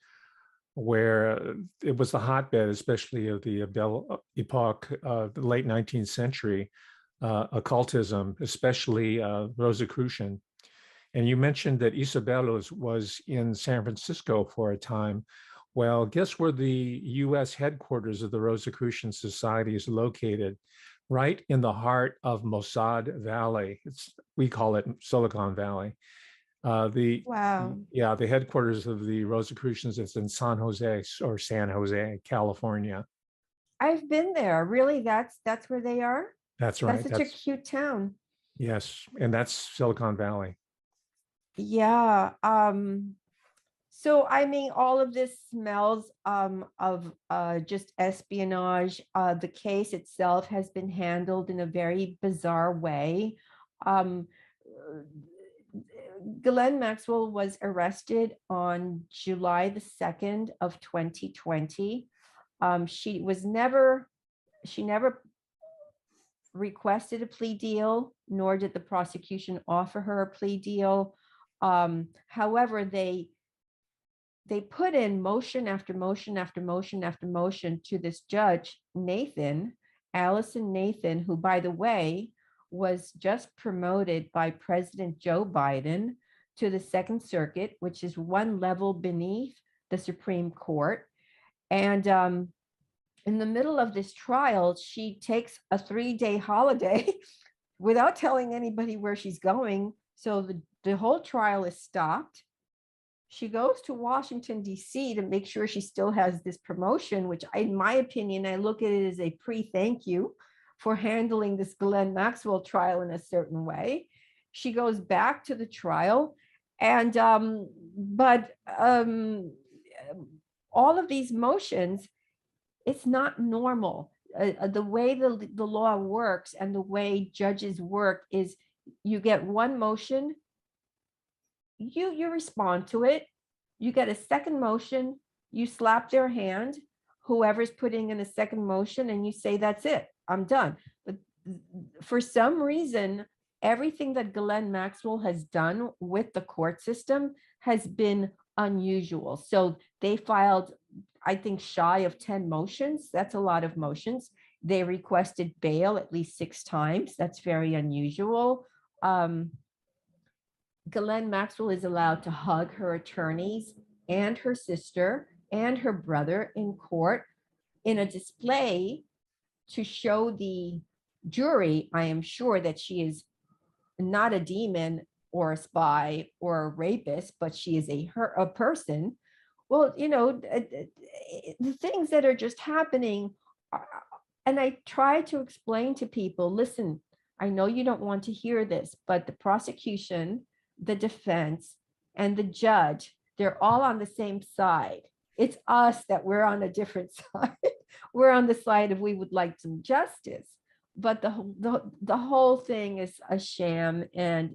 where it was the hotbed, especially of the Belle Epoque, the late 19th century, occultism, especially Rosicrucian. And you mentioned that Isabel was in San Francisco for a time. Well, guess where the US headquarters of the Rosicrucian Society is located? Right in the heart of Mossad Valley. We call it Silicon Valley. The Wow. Yeah, the headquarters of the Rosicrucians is in San Jose, California. I've been there. Really? That's where they are? That's That's right. such a cute town. Yes, and that's Silicon Valley. Yeah. So I mean, all of this smells of just espionage. The case itself has been handled in a very bizarre way. Um, Ghislaine Maxwell was arrested on July the 2nd of 2020. She never requested a plea deal, nor did the prosecution offer her a plea deal. However, they put in motion after motion after motion after motion to this judge, Allison Nathan, who, by the way, was just promoted by President Joe Biden to the Second Circuit, which is one level beneath the Supreme Court. And in the middle of this trial, she takes a 3-day holiday without telling anybody where she's going. So the whole trial is stopped. She goes to Washington, D.C. to make sure she still has this promotion, which, in my opinion, I look at it as a pre-thank you for handling this Ghislaine Maxwell trial in a certain way. She goes back to the trial, and all of these motions, it's not normal. The way the law works and the way judges work is you get one motion, you respond to it, you get a second motion, you slap their hand, whoever's putting in a second motion, and you say, that's it, I'm done. But for some reason, everything that Ghislaine Maxwell has done with the court system has been unusual. So they filed, I think, shy of 10 motions. That's a lot of motions. They requested bail at least 6 times. That's very unusual. Ghislaine Maxwell is allowed to hug her attorneys and her sister and her brother in court in a display to show the jury, I am sure, that she is not a demon or a spy or a rapist, but she is a person. Well, the things that are just happening. And I try to explain to people, listen, I know you don't want to hear this, but the prosecution, the defense, and the judge, they're all on the same side. It's us that we're on a different side. We're on the side of we would like some justice, but the whole thing is a sham, and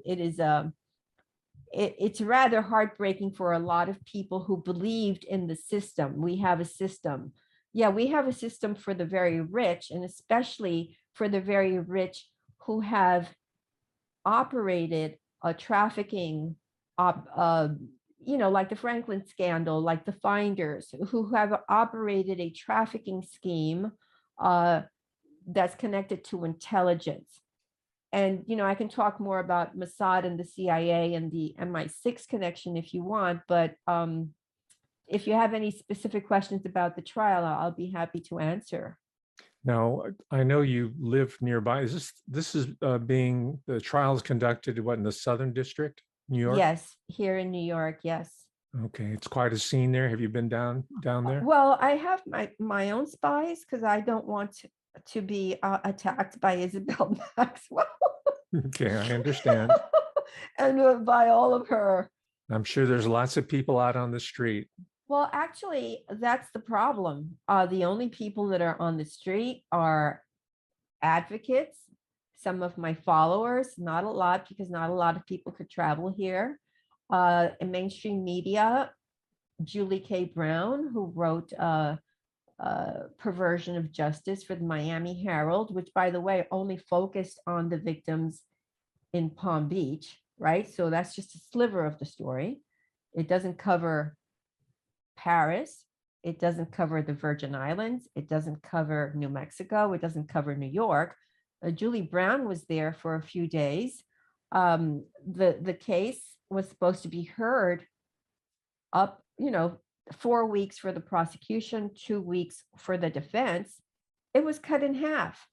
it's rather heartbreaking for a lot of people who believed in the system. We have a system. Yeah, we have a system for the very rich, and especially for the very rich who have operated a trafficking, like the Franklin scandal, like the Finders, who have operated a trafficking scheme that's connected to intelligence. And, I can talk more about Mossad and the CIA and the MI6 connection if you want, but if you have any specific questions about the trial, I'll be happy to answer. Now, I know you live nearby. This is being the trials conducted in the Southern District, New York? Yes, here in New York, yes. Okay, it's quite a scene there. Have you been down there? Well, I have my own spies because I don't want to be attacked by Isabel Maxwell. Okay, I understand. And by all of her. I'm sure there's lots of people out on the street. Well, actually, that's the problem. The only people that are on the street are advocates, some of my followers, not a lot, because not a lot of people could travel here. In mainstream media, Julie K. Brown, who wrote Perversion of Justice for the Miami Herald, which, by the way, only focused on the victims in Palm Beach, right? So that's just a sliver of the story. It doesn't cover Paris. It doesn't cover the Virgin Islands. It doesn't cover New Mexico. It doesn't cover New York. Julie Brown was there for a few days. The case was supposed to be heard up, 4 weeks for the prosecution, 2 weeks for the defense. It was cut in half.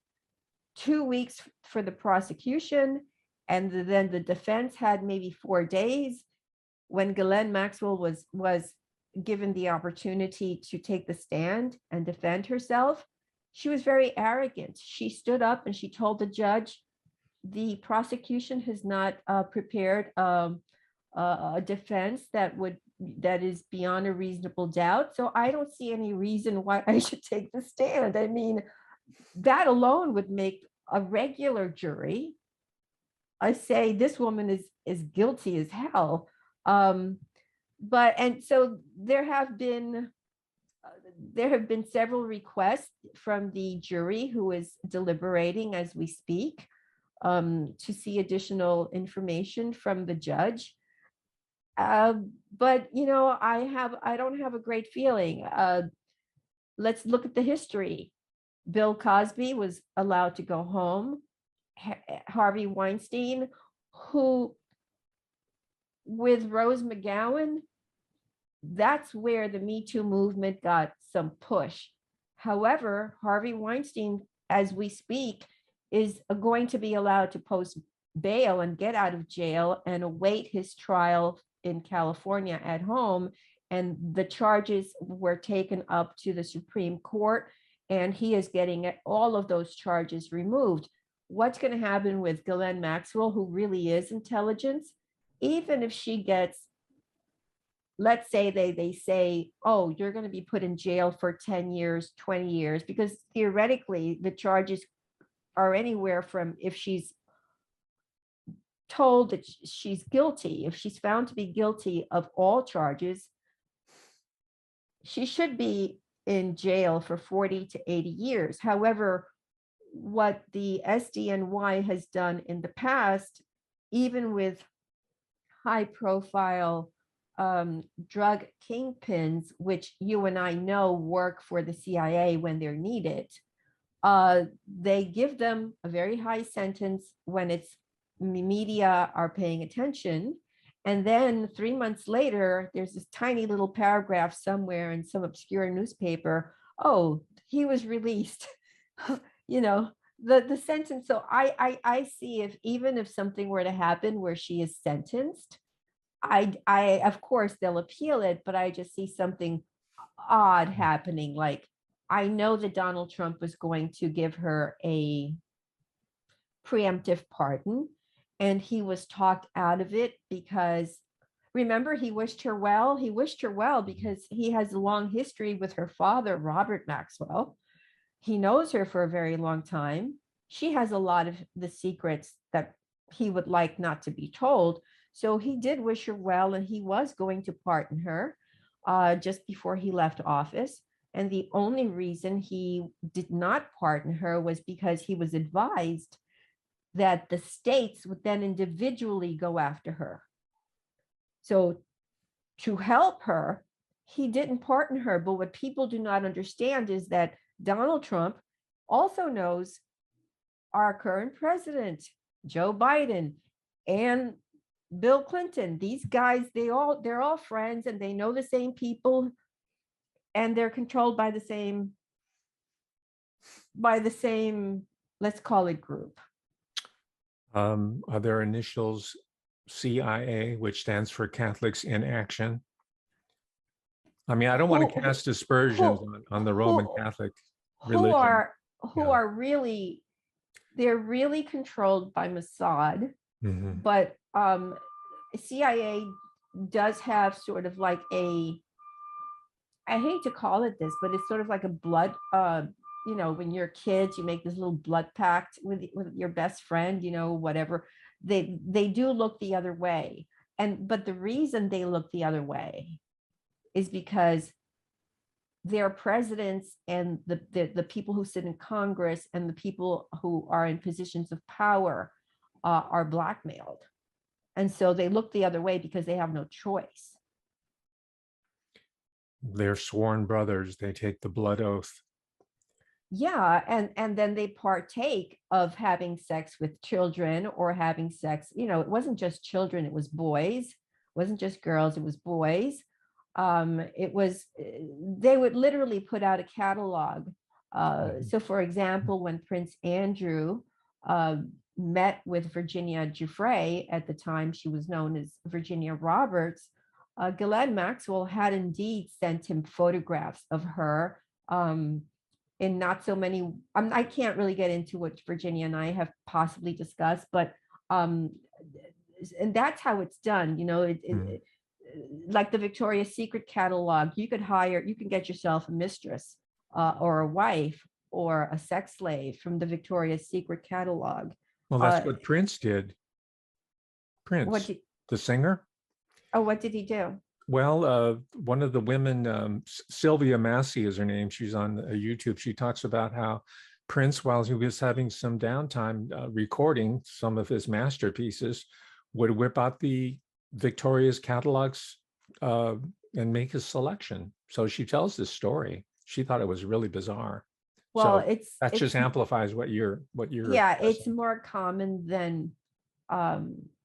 2 weeks for the prosecution, and then the defense had maybe 4 days. When Ghislaine Maxwell was given the opportunity to take the stand and defend herself, she was very arrogant. She stood up and she told the judge, the prosecution has not prepared a defense that is beyond a reasonable doubt. So I don't see any reason why I should take the stand. I mean, that alone would make a regular jury say this woman is guilty as hell. And so there have been several requests from the jury, who is deliberating as we speak, to see additional information from the judge. But I don't have a great feeling. Let's look at the history. Bill Cosby was allowed to go home. Harvey Weinstein, who, with Rose McGowan, that's where the Me Too movement got some push. However, Harvey Weinstein, as we speak, is going to be allowed to post bail and get out of jail and await his trial in California at home. And the charges were taken up to the Supreme Court, and he is getting all of those charges removed. What's going to happen with Ghislaine Maxwell, who really is intelligence? Even if she gets, let's say they say, oh, you're going to be put in jail for 10 years, 20 years, because theoretically the charges are anywhere from, if she's told that she's guilty, if she's found to be guilty of all charges, she should be in jail for 40 to 80 years. However, what the SDNY has done in the past, even with high profile drug kingpins, which you and I know work for the CIA when they're needed, they give them a very high sentence when it's media are paying attention. And then 3 months later, there's this tiny little paragraph somewhere in some obscure newspaper. Oh, he was released. The sentence. So I see, even if something were to happen where she is sentenced, I of course they'll appeal it, but I just see something odd happening. Like, I know that Donald Trump was going to give her a preemptive pardon, and he was talked out of it because, remember, he wished her well. He wished her well because he has a long history with her father, Robert Maxwell. He knows her for a very long time. She has a lot of the secrets that he would like not to be told. So he did wish her well, and he was going to pardon her just before he left office. And the only reason he did not pardon her was because he was advised that the states would then individually go after her. So to help her, he didn't pardon her. But what people do not understand is that Donald Trump also knows our current president, Joe Biden, and Bill Clinton. These guys, they're all friends, and they know the same people, and they're controlled by the same, let's call it, group. Are their initials CIA, which stands for Catholics in Action? I mean, I don't want to cast aspersions on the Roman Catholic religion. Who are really, they're really controlled by Mossad, but CIA does have sort of like I hate to call it this, but it's sort of like a blood you know, when you're kids, you make this little blood pact with your best friend, you know, whatever. They do look the other way. But the reason they look the other way is because their presidents and the people who sit in Congress and the people who are in positions of power are blackmailed. And so they look the other way because they have no choice. They're sworn brothers. They take the blood oath. Yeah, and then they partake of having sex with children or having sex, you know, it wasn't just children, it was boys, it wasn't just girls, it was boys. It was, they would literally put out a catalog. So for example, when Prince Andrew met with Virginia Giuffre, at the time she was known as Virginia Roberts, Ghislaine Maxwell had indeed sent him photographs of her in not so many, I can't really get into what Virginia and I have possibly discussed, but and that's how it's done, you know, like the Victoria's Secret catalog, you can get yourself a mistress or a wife or a sex slave from the Victoria's Secret catalog. Well, that's what Prince did. What Prince, the singer. Oh, what did he do? Well, one of the women, Sylvia Massey is her name. She's on YouTube. She talks about how Prince, while he was having some downtime recording some of his masterpieces, would whip out the Victoria's catalogs and make his selection. So she tells this story. She thought it was really bizarre. Well, so that just amplifies what you're yeah, expressing. it's more common than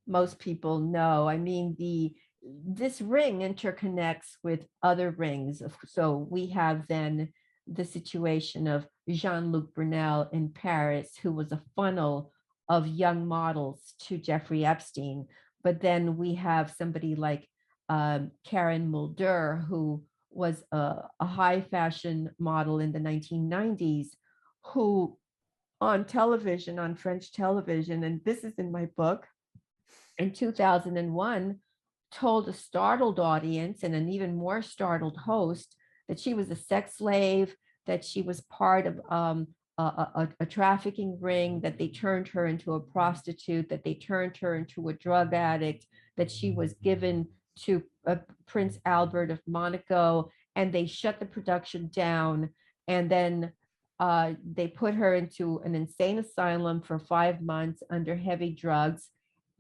most people know. I mean, this ring interconnects with other rings. So we have then the situation of Jean-Luc Brunel in Paris, who was a funnel of young models to Jeffrey Epstein. But then we have somebody like Karen Mulder, who was a high fashion model in the 1990s, who on television, on French television, and this is in my book, in 2001, told a startled audience and an even more startled host that she was a sex slave, that she was part of a trafficking ring, that they turned her into a prostitute, that they turned her into a drug addict, that she was given to Prince Albert of Monaco, and they shut the production down. And then they put her into an insane asylum for 5 months under heavy drugs.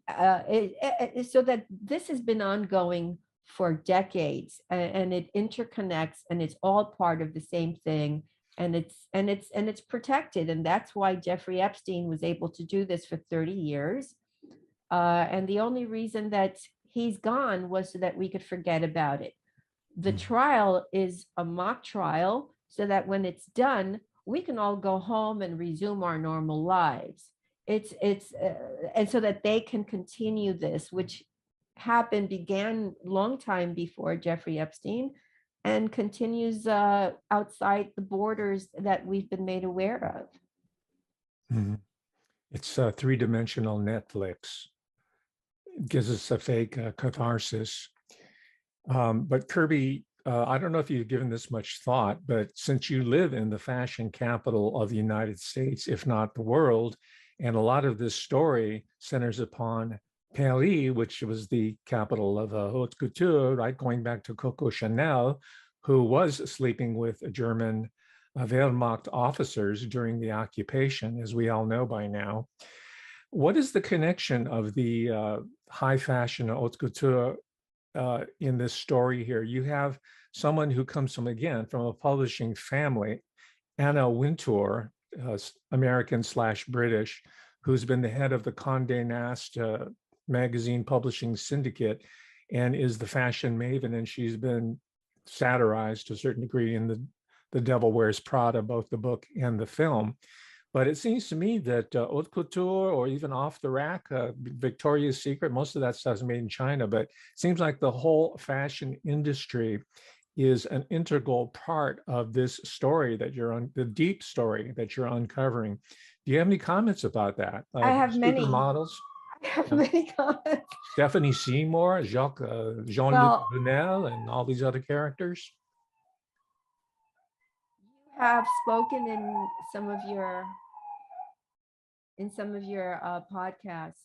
So that this has been ongoing for decades, and it interconnects, and it's all part of the same thing, and it's protected, and that's why Jeffrey Epstein was able to do this for 30 years, and the only reason that he's gone was so that we could forget about it. The trial is a mock trial so that when it's done, we can all go home and resume our normal lives. And so that they can continue this, which began long time before Jeffrey Epstein, and continues outside the borders that we've been made aware of. It's a three-dimensional Netflix. It gives us a fake catharsis. But Kirby, I don't know if you've given this much thought, but since you live in the fashion capital of the United States, if not the world, and a lot of this story centers upon Paris, which was the capital of haute couture, right? Going back to Coco Chanel, who was sleeping with German Wehrmacht officers during the occupation, as we all know by now. What is the connection of the high fashion haute couture in this story here? You have someone who comes from a publishing family, Anna Wintour, American/British, who's been the head of the Condé Nast magazine publishing syndicate and is the fashion maven, and she's been satirized to a certain degree in the Devil Wears Prada, both the book and the film. But it seems to me that haute couture, or even off the rack, Victoria's Secret, most of that stuff is made in China, but it seems like the whole fashion industry is an integral part of this story that the deep story that you're uncovering. Do you have any comments about that? I have many models. I have many comments. Stephanie Seymour, Jean-Luc Brunel, and all these other characters. have spoken in some of your podcasts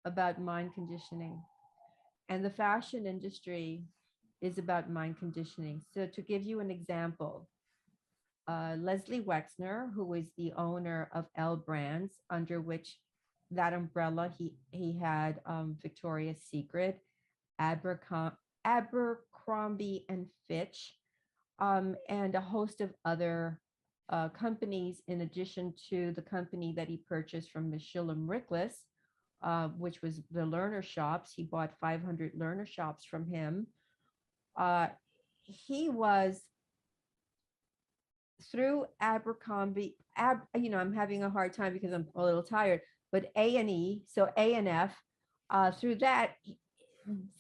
about mind conditioning, and the fashion industry is about mind conditioning. So to give you an example, Leslie Wexner, who is the owner of L Brands, under which that umbrella he had Victoria's Secret, Abercrombie and Fitch, and a host of other companies, in addition to the company that he purchased from Michelle Rickless, which was the Lerner Shops. He bought 500 Lerner Shops from him. He was through Abercrombie, I'm having a hard time because I'm a little tired, but A&E, so A&F, through that,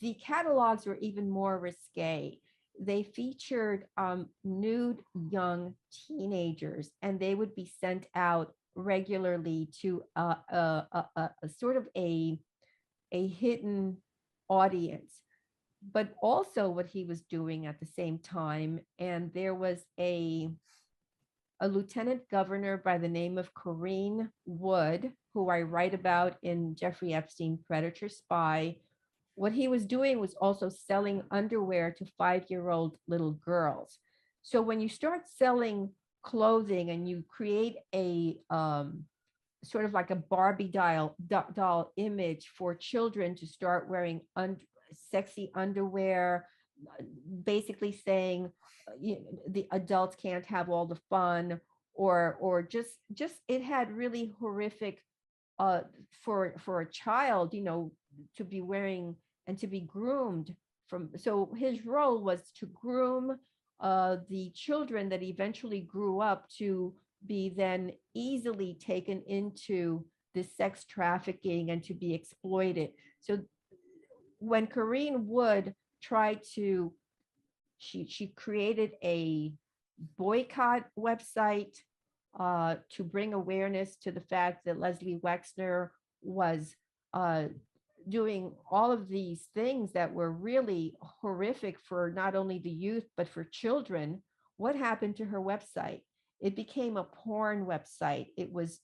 the catalogs were even more risque. They featured nude young teenagers, and they would be sent out regularly to a sort of a hidden audience. But also what he was doing at the same time, and there was a lieutenant governor by the name of Corinne Wood, who I write about in Jeffrey Epstein, Predator Spy. What he was doing was also selling underwear to 5-year-old little girls. So when you start selling clothing and you create a sort of like a Barbie doll image for children to start wearing sexy underwear, basically saying the adults can't have all the fun, or just it had really horrific for a child, to be wearing and to be groomed from. So his role was to groom the children that eventually grew up to be then easily taken into the sex trafficking and to be exploited. So when Corinne Wood tried to, she created a boycott website to bring awareness to the fact that Leslie Wexner was doing all of these things that were really horrific for not only the youth, but for children. What happened to her website? It became a porn website. It was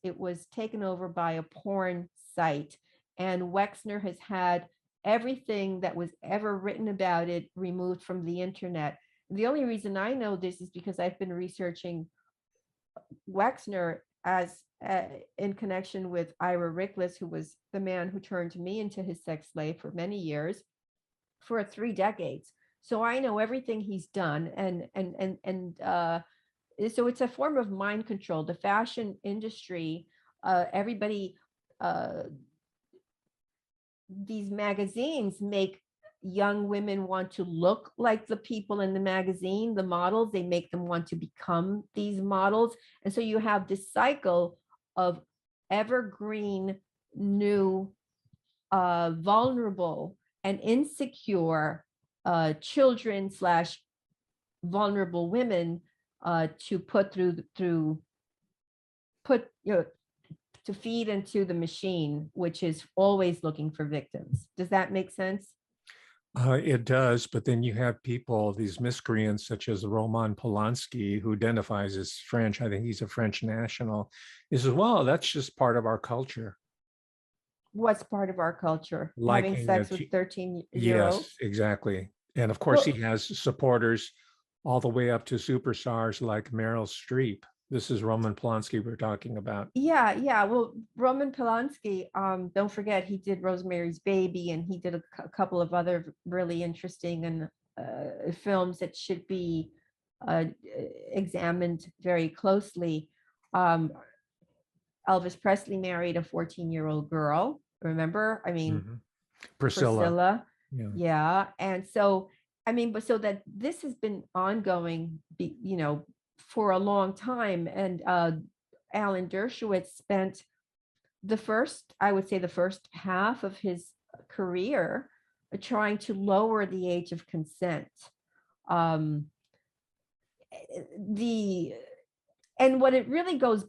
taken over by a porn site. And Wexner has had everything that was ever written about it removed from the internet. The only reason I know this is because I've been researching Wexner as in connection with Ira Rickless, who was the man who turned me into his sex slave for many years, for 3 decades. So I know everything he's done, and so it's a form of mind control. The fashion industry, everybody, these magazines make young women want to look like the people in the magazine, the models. They make them want to become these models. And so you have this cycle of evergreen, new, vulnerable and insecure children / vulnerable women to put to feed into the machine, which is always looking for victims. Does that make sense? It does, but then you have people, these miscreants such as Roman Polanski, who identifies as French. I think he's a French national. He says, well, that's just part of our culture. What's part of our culture? Having Liking sex it. with 13-year-olds? Yes, exactly. And of course, Well, he has supporters all the way up to superstars like Meryl Streep. This is Roman Polanski we're talking about. yeah. Well, Roman Polanski, don't forget, he did Rosemary's Baby, and he did a couple of other really interesting and films that should be examined very closely. Elvis Presley married a 14-year-old girl. Remember? I mean, Priscilla. Priscilla. Yeah. Yeah. And so, I mean, but so that this has been ongoing, for a long time. And Alan Dershowitz spent I would say the first half of his career trying to lower the age of consent. Um, and what it really goes,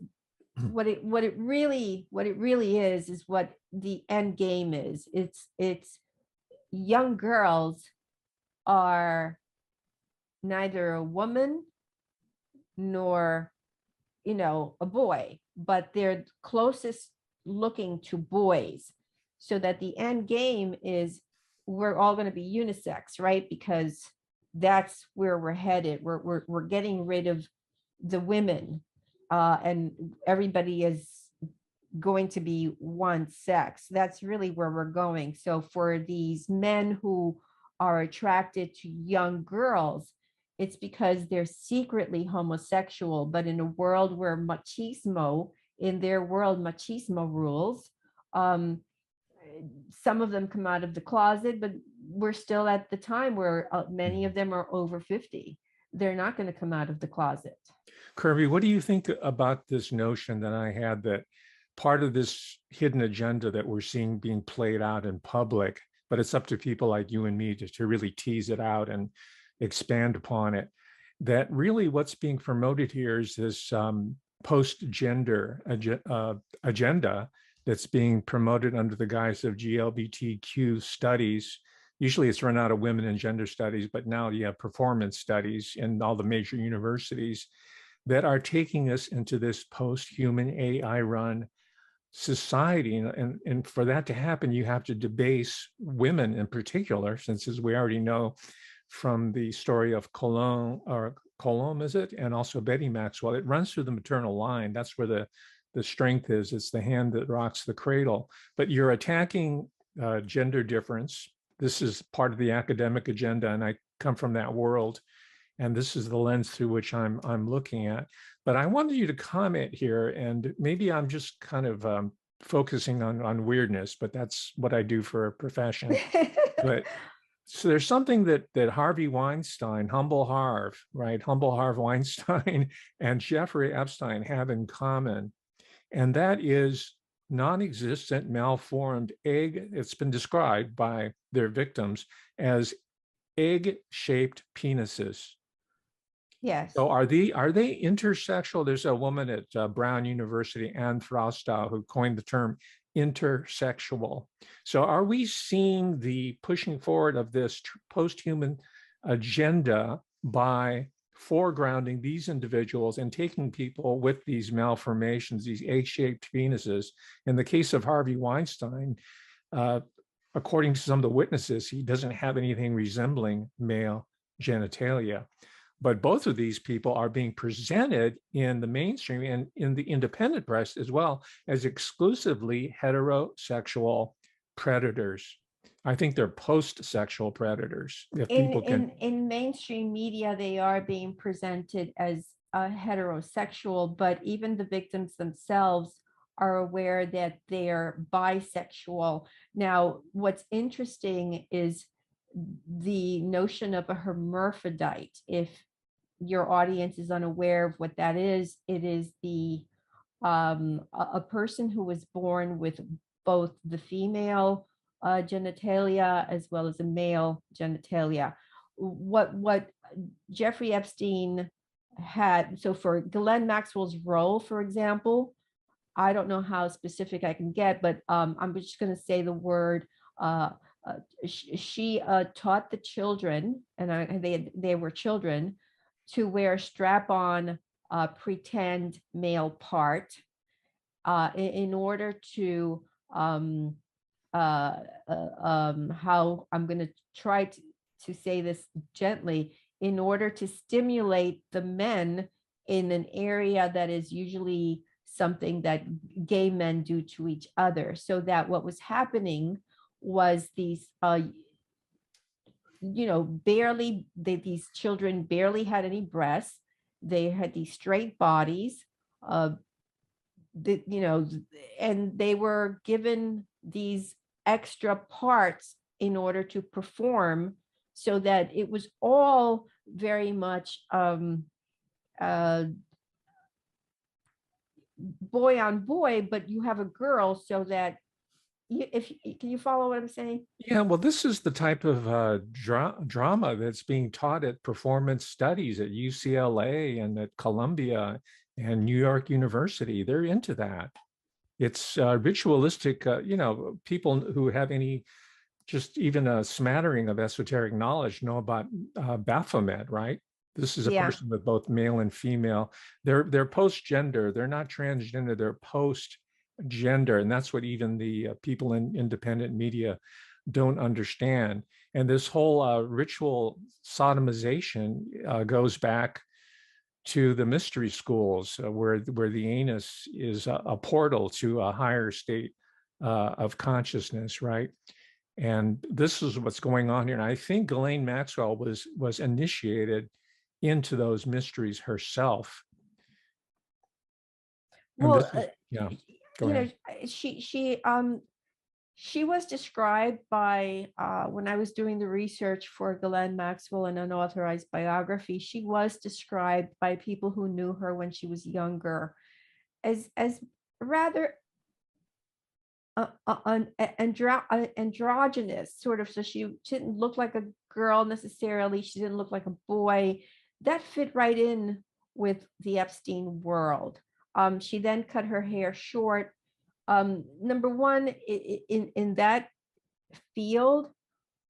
what it really is what the end game is. It's young girls are neither a woman nor, a boy, but they're closest looking to boys. So that the end game is we're all going to be unisex, right? Because that's where we're headed. We're getting rid of the women, and everybody is going to be one sex. That's really where we're going. So for these men who are attracted to young girls, it's because they're secretly homosexual, but in a world where in their world, machismo rules. Um, some of them come out of the closet, but we're still at the time where many of them are over 50. They're not going to come out of the closet. Kirby, what do you think about this notion that I had that part of this hidden agenda that we're seeing being played out in public, but it's up to people like you and me to really tease it out and expand upon it, that really what's being promoted here is this post-gender agenda that's being promoted under the guise of GLBTQ studies. Usually it's run out of women and gender studies, but now you have performance studies in all the major universities that are taking us into this post-human AI-run society. And for that to happen, you have to debase women in particular, since as we already know from the story of Colomb, is it? And also Betty Maxwell, it runs through the maternal line. That's where the strength is. It's the hand that rocks the cradle. But you're attacking gender difference. This is part of the academic agenda, and I come from that world. And this is the lens through which I'm looking at. But I wanted you to comment here, and maybe I'm just kind of focusing on weirdness, but that's what I do for a profession. But so there's something that Harvey Weinstein, Humble Harv, right? Humble Harv Weinstein and Jeffrey Epstein have in common. And that is non-existent, malformed egg. It's been described by their victims as egg-shaped penises. Yes. So are they intersexual? There's a woman at Brown University, Anne Throstow, who coined the term intersexual. So are we seeing the pushing forward of this post-human agenda by foregrounding these individuals and taking people with these malformations, these egg-shaped penises? In the case of Harvey Weinstein, according to some of the witnesses, he doesn't have anything resembling male genitalia. But both of these people are being presented in the mainstream and in the independent press as well as exclusively heterosexual predators. I think they're post-sexual predators. If people can, in mainstream media, they are being presented as heterosexual, but even the victims themselves are aware that they're bisexual. Now, what's interesting is the notion of a hermaphrodite. If your audience is unaware of what that is, it is a person who was born with both the female genitalia as well as a male genitalia. What Jeffrey Epstein had, so for Ghislaine Maxwell's role, for example, I don't know how specific I can get, but I'm just going to say the word. She taught the children, and they were children, to wear strap-on pretend male part in order to how I'm going to try to say this gently, in order to stimulate the men in an area that is usually something that gay men do to each other. So that what was happening was these these children barely had any breasts. They had these straight bodies, and they were given these extra parts in order to perform, so that it was all very much boy on boy, but you have a girl, so that can you follow what I'm saying? Yeah, well, this is the type of drama that's being taught at performance studies at UCLA and at Columbia and New York University. They're into that. It's ritualistic, people who have just even a smattering of esoteric knowledge know about Baphomet, right? This is a Yeah. person with both male and female. They're post-gender. They're not transgender. They're post-gender, and that's what even the people in independent media don't understand. And this whole ritual sodomization goes back to the mystery schools, where the anus is a portal to a higher state of consciousness, right? And this is what's going on here. And I think Ghislaine Maxwell was initiated into those mysteries herself. And Well, this is, yeah, go you know, ahead. she was described by, when I was doing the research for Ghislaine Maxwell and Unauthorized Biography, she was described by people who knew her when she was younger as rather androgynous, sort of. So she didn't look like a girl necessarily. She didn't look like a boy. That fit right in with the Epstein world. She then cut her hair short. Number one, in that field,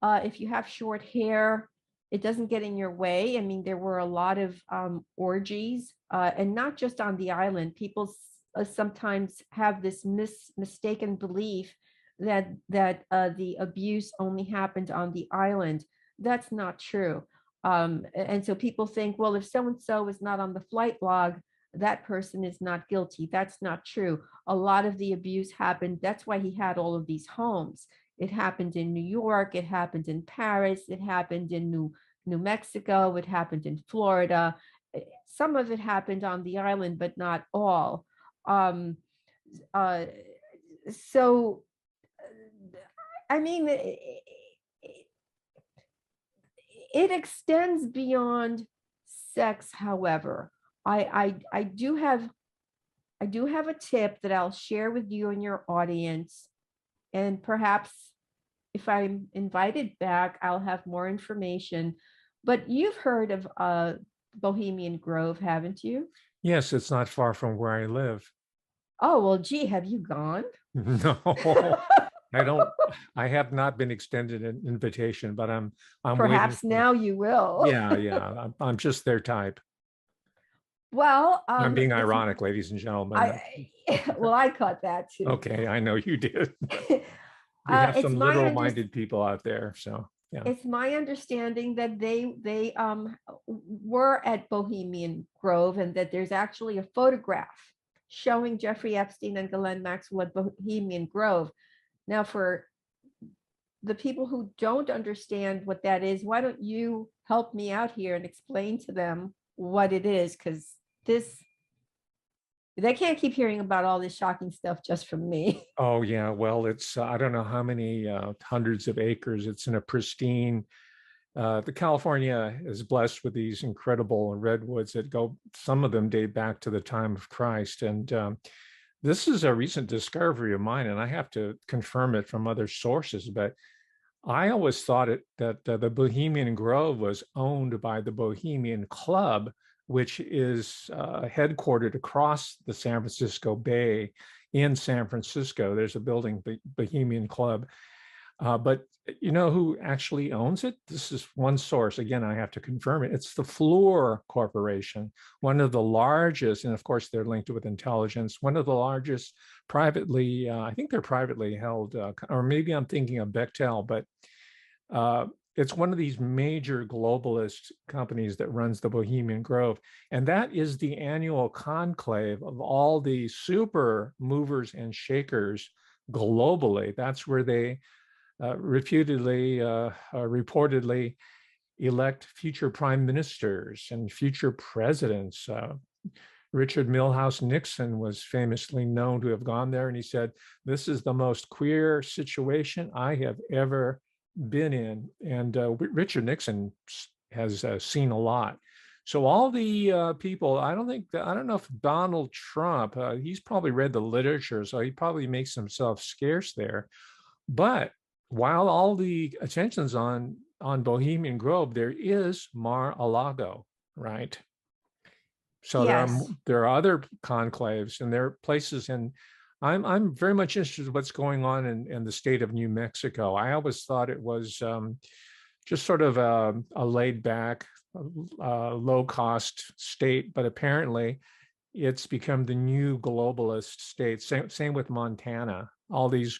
if you have short hair, it doesn't get in your way. I mean, there were a lot of orgies, and not just on the island. People sometimes have this mistaken belief that the abuse only happened on the island. That's not true. And so people think, well, if so and so is not on the flight log, that person is not guilty. That's not true. A lot of the abuse happened. That's why he had all of these homes. It happened in New York. It happened in Paris. It happened in New Mexico. It happened in Florida. Some of it happened on the island, but not all. Um, uh, so, I mean, it extends beyond sex. However, I do have a tip that I'll share with you and your audience, and perhaps if I'm invited back, I'll have more information. But you've heard of Bohemian Grove, haven't you? Yes, it's not far from where I live. Oh, well, gee, have you gone? No, I don't. I have not been extended an invitation, but I'm waiting Perhaps for. now you will. Yeah, yeah. I'm just their type. Well, I'm being it's ironic, ladies and gentlemen. I well, I caught that too. Okay, I know you did. We have It's some my literal-minded people out there, so yeah. it's my understanding that they were at Bohemian Grove, and that there's actually a photograph showing Jeffrey Epstein and Ghislaine Maxwell at Bohemian Grove. Now, for the people who don't understand what that is, why don't you help me out here and explain to them what it is? Because this they can't keep hearing about all this shocking stuff just from me. Oh yeah, well, it's I don't know how many hundreds of acres. It's in a pristine. The California is blessed with these incredible redwoods that go. Some of them date back to the time of Christ, and this is a recent discovery of mine, and I have to confirm it from other sources. But I always thought that the Bohemian Grove was owned by the Bohemian Club, which is headquartered across the San Francisco Bay in San Francisco. There's a building, Bohemian Club. But you know who actually owns it? This is one source. Again, I have to confirm it. It's the Fluor Corporation, one of the largest, and of course they're linked with intelligence, one of the largest privately, I think they're privately held, or maybe I'm thinking of Bechtel, but it's one of these major globalist companies that runs the Bohemian Grove. And that is the annual conclave of all the super movers and shakers globally. That's where they reportedly elect future prime ministers and future presidents. Richard Milhouse Nixon was famously known to have gone there, and he said, "This is the most queer situation I have ever been in." And Richard Nixon has seen a lot. So all the people, I don't know if Donald Trump, he's probably read the literature, so he probably makes himself scarce there. But while all the attention's on Bohemian Grove, there is Mar-a-Lago, right? So Yes. there are other conclaves, and there are places, and I'm very much interested in what's going on in the state of New Mexico. I always thought it was just sort of a laid back low-cost state, but apparently it's become the new globalist state. Same with Montana. All these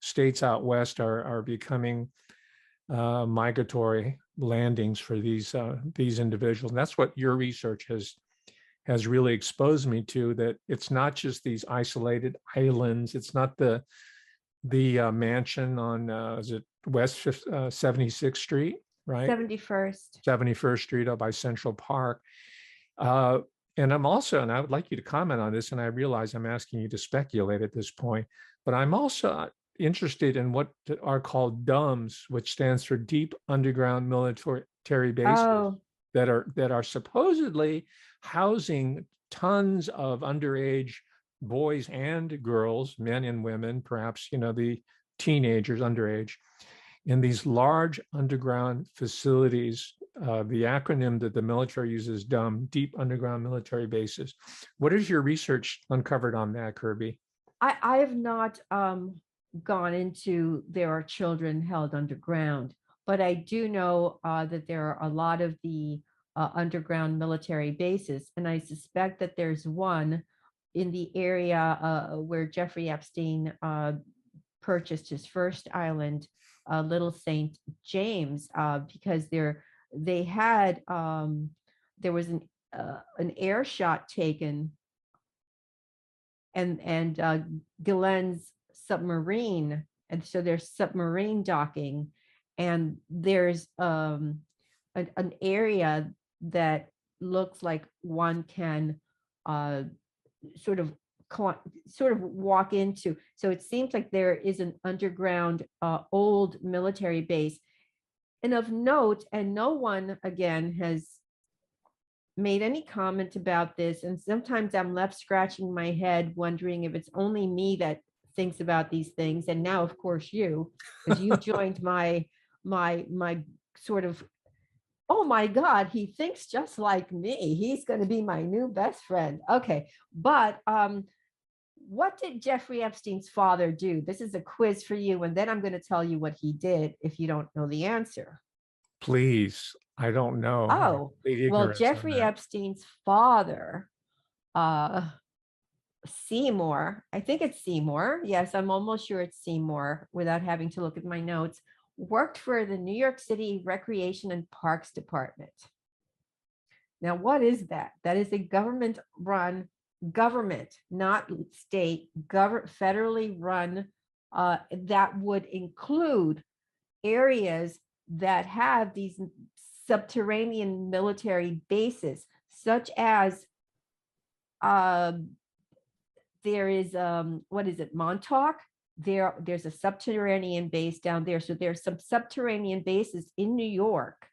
states out west are becoming migratory landings for these individuals. And that's what your research has really exposed me to, that it's not just these isolated islands. It's not the mansion on is it West 76th Street, right? 71st. 71st Street up by Central Park. Uh, and I would like you to comment on this, and I realize I'm asking you to speculate at this point, but I'm also interested in what are called DUMBs, which stands for Deep Underground Military Bases, Oh, that are supposedly housing tons of underage boys and girls, men and women, perhaps, the teenagers underage, in these large underground facilities. The acronym that the military uses, DUMB, Deep Underground Military Bases. What has your research uncovered on that, Kirby? I have not gone into there are children held underground, but I do know that there are a lot of the underground military bases, and I suspect that there's one in the area where Jeffrey Epstein purchased his first island, Little St. James, because they had there was an air shot taken, and Ghislaine's submarine, and so there's submarine docking, and there's an area that looks like one can sort of walk into. So it seems like there is an underground old military base. And of note, and no one again has made any comment about this, and sometimes I'm left scratching my head wondering if it's only me that thinks about these things, and now of course you, because you joined my sort of, oh my God, he thinks just like me, he's going to be my new best friend. Okay, but what did Jeffrey Epstein's father do? This is a quiz for you, and then I'm going to tell you what he did if you don't know the answer. Please, I don't know. Oh, well, Ignorance on Jeffrey that. Epstein's father, uh, Seymour, I think it's Seymour. Yes, I'm almost sure it's Seymour without having to look at my notes, worked for the New York City Recreation and Parks Department. Now, what is that? That is a government-run government, not state, federally run, that would include areas that have these subterranean military bases, such as there is what is it, Montauk? There's a subterranean base down there. So there's some subterranean bases in New York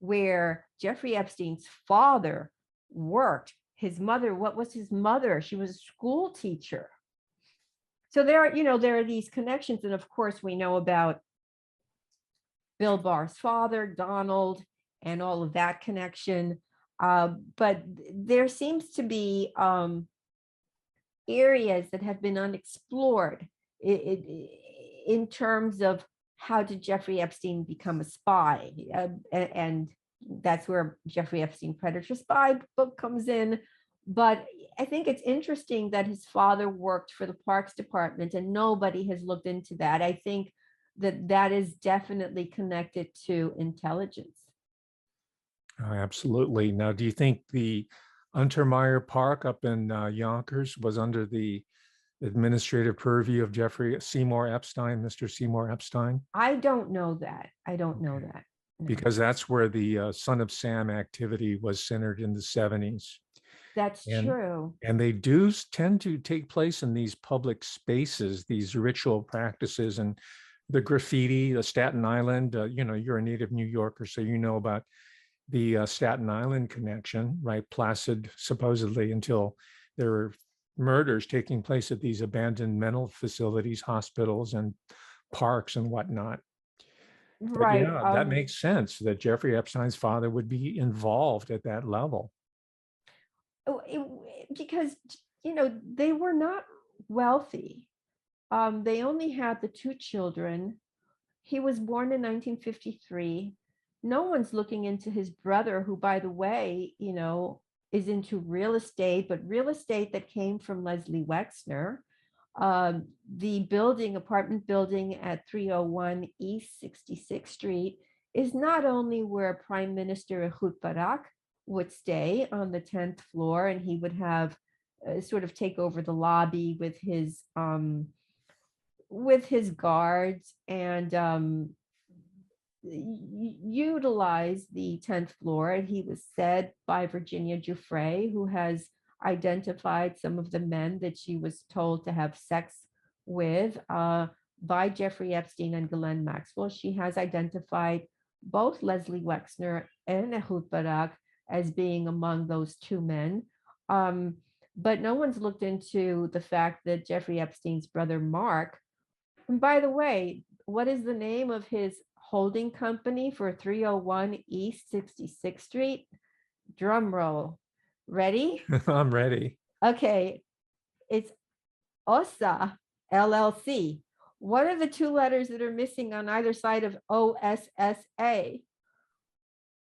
where Jeffrey Epstein's father worked. His mother, what was his mother? She was a school teacher. So there are these connections. And of course, we know about Bill Barr's father, Donald, and all of that connection. But there seems to be areas that have been unexplored in terms of how did Jeffrey Epstein become a spy? And that's where Jeffrey Epstein Predator Spy book comes in. But I think it's interesting that his father worked for the Parks Department and nobody has looked into that. I think that is definitely connected to intelligence. Oh, absolutely. Now, do you think the Untermeyer Park up in Yonkers was under the administrative purview of Jeffrey Seymour Epstein, Mr. Seymour Epstein? I don't know that. I don't know that. No. Because that's where the Son of Sam activity was centered in the 70s. That's true. And they tend to take place in these public spaces, these ritual practices, and the graffiti, the Staten Island, you're a native New Yorker, so you know about the Staten Island connection, right? Placid, supposedly, until there were murders taking place at these abandoned mental facilities, hospitals, and parks and whatnot. But Right. yeah, that makes sense that Jeffrey Epstein's father would be involved at that level. Because, they were not wealthy. They only had the two children. He was born in 1953. no one's looking into his brother, who, by the way, is into real estate, but real estate that came from Leslie Wexner. The apartment building at 301 East 66th Street is not only where Prime Minister Ehud Barak would stay on the 10th floor, and he would have sort of take over the lobby with his guards and utilize the 10th floor. And he was said by Virginia Giuffre, who has identified some of the men that she was told to have sex with, by Jeffrey Epstein and Ghislaine Maxwell. She has identified both Leslie Wexner and Ehud Barak as being among those two men. But no one's looked into the fact that Jeffrey Epstein's brother, Mark, and by the way, what is the name of his holding company for 301 East 66th Street? Drum roll. Ready? I'm ready. Okay. It's OSSA LLC. What are the two letters that are missing on either side of OSSA?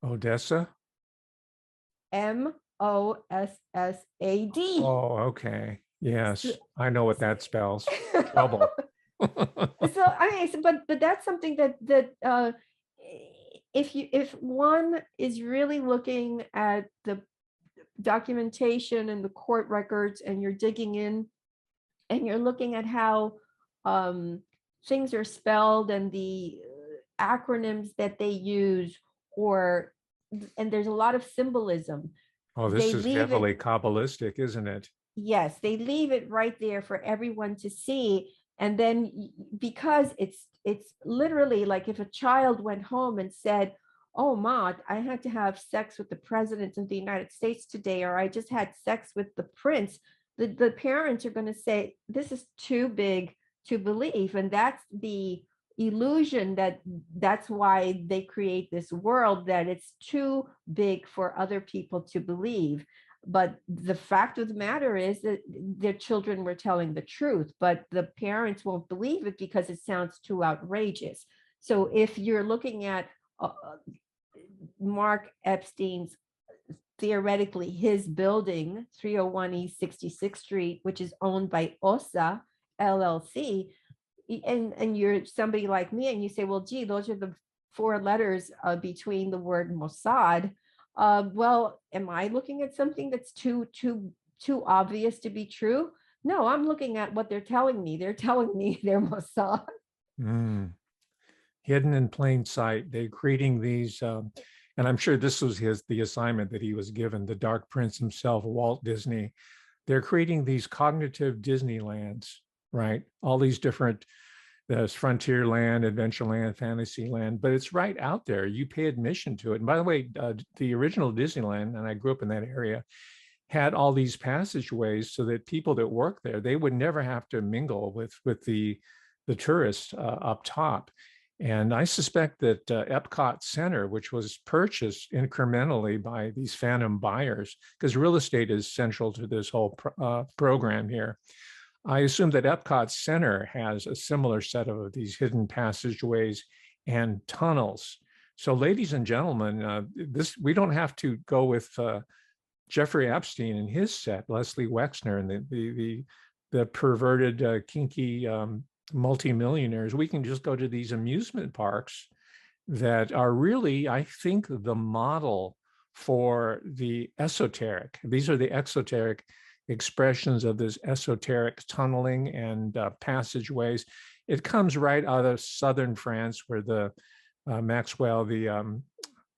Odessa? MOSSAD. Oh, okay. Yes, I know what that spells. Trouble. But that's something that if one is really looking at the documentation and the court records, and you're digging in and you're looking at how things are spelled and the acronyms that they use, and there's a lot of symbolism. Oh, this is heavily Kabbalistic, isn't it? Yes, they leave it right there for everyone to see. And then, because it's literally like if a child went home and said, "Oh, Ma, I had to have sex with the president of the United States today," or "I just had sex with the prince," the parents are going to say, "This is too big to believe." And that's the illusion, that's why they create this world, that it's too big for other people to believe. But the fact of the matter is that their children were telling the truth, but the parents won't believe it because it sounds too outrageous. So if you're looking at Mark Epstein's, theoretically, his building, 301 East 66th Street, which is owned by OSSA LLC, and you're somebody like me, and you say, well, gee, those are the four letters between the word Mossad. Well, am I looking at something that's too obvious to be true? No, I'm looking at what they're telling me. They're telling me they're Mossad. Hidden in plain sight. They're creating these, and I'm sure this was the assignment that he was given, the Dark Prince himself, Walt Disney. They're creating these cognitive Disneylands, right? All these different, there's Frontierland, Adventureland, Fantasyland, but it's right out there. You pay admission to it. And by the way, the original Disneyland, and I grew up in that area, had all these passageways so that people that work there, they would never have to mingle with the tourists up top. And I suspect that Epcot Center, which was purchased incrementally by these phantom buyers, because real estate is central to this whole program here, I assume that Epcot Center has a similar set of these hidden passageways and tunnels. So, ladies and gentlemen, we don't have to go with Jeffrey Epstein and his set, Leslie Wexner, and the perverted, kinky multimillionaires. We can just go to these amusement parks that are really, I think, the model for the esoteric. These are the exoteric expressions of this esoteric tunneling and passageways. It comes right out of southern France, where the Maxwell,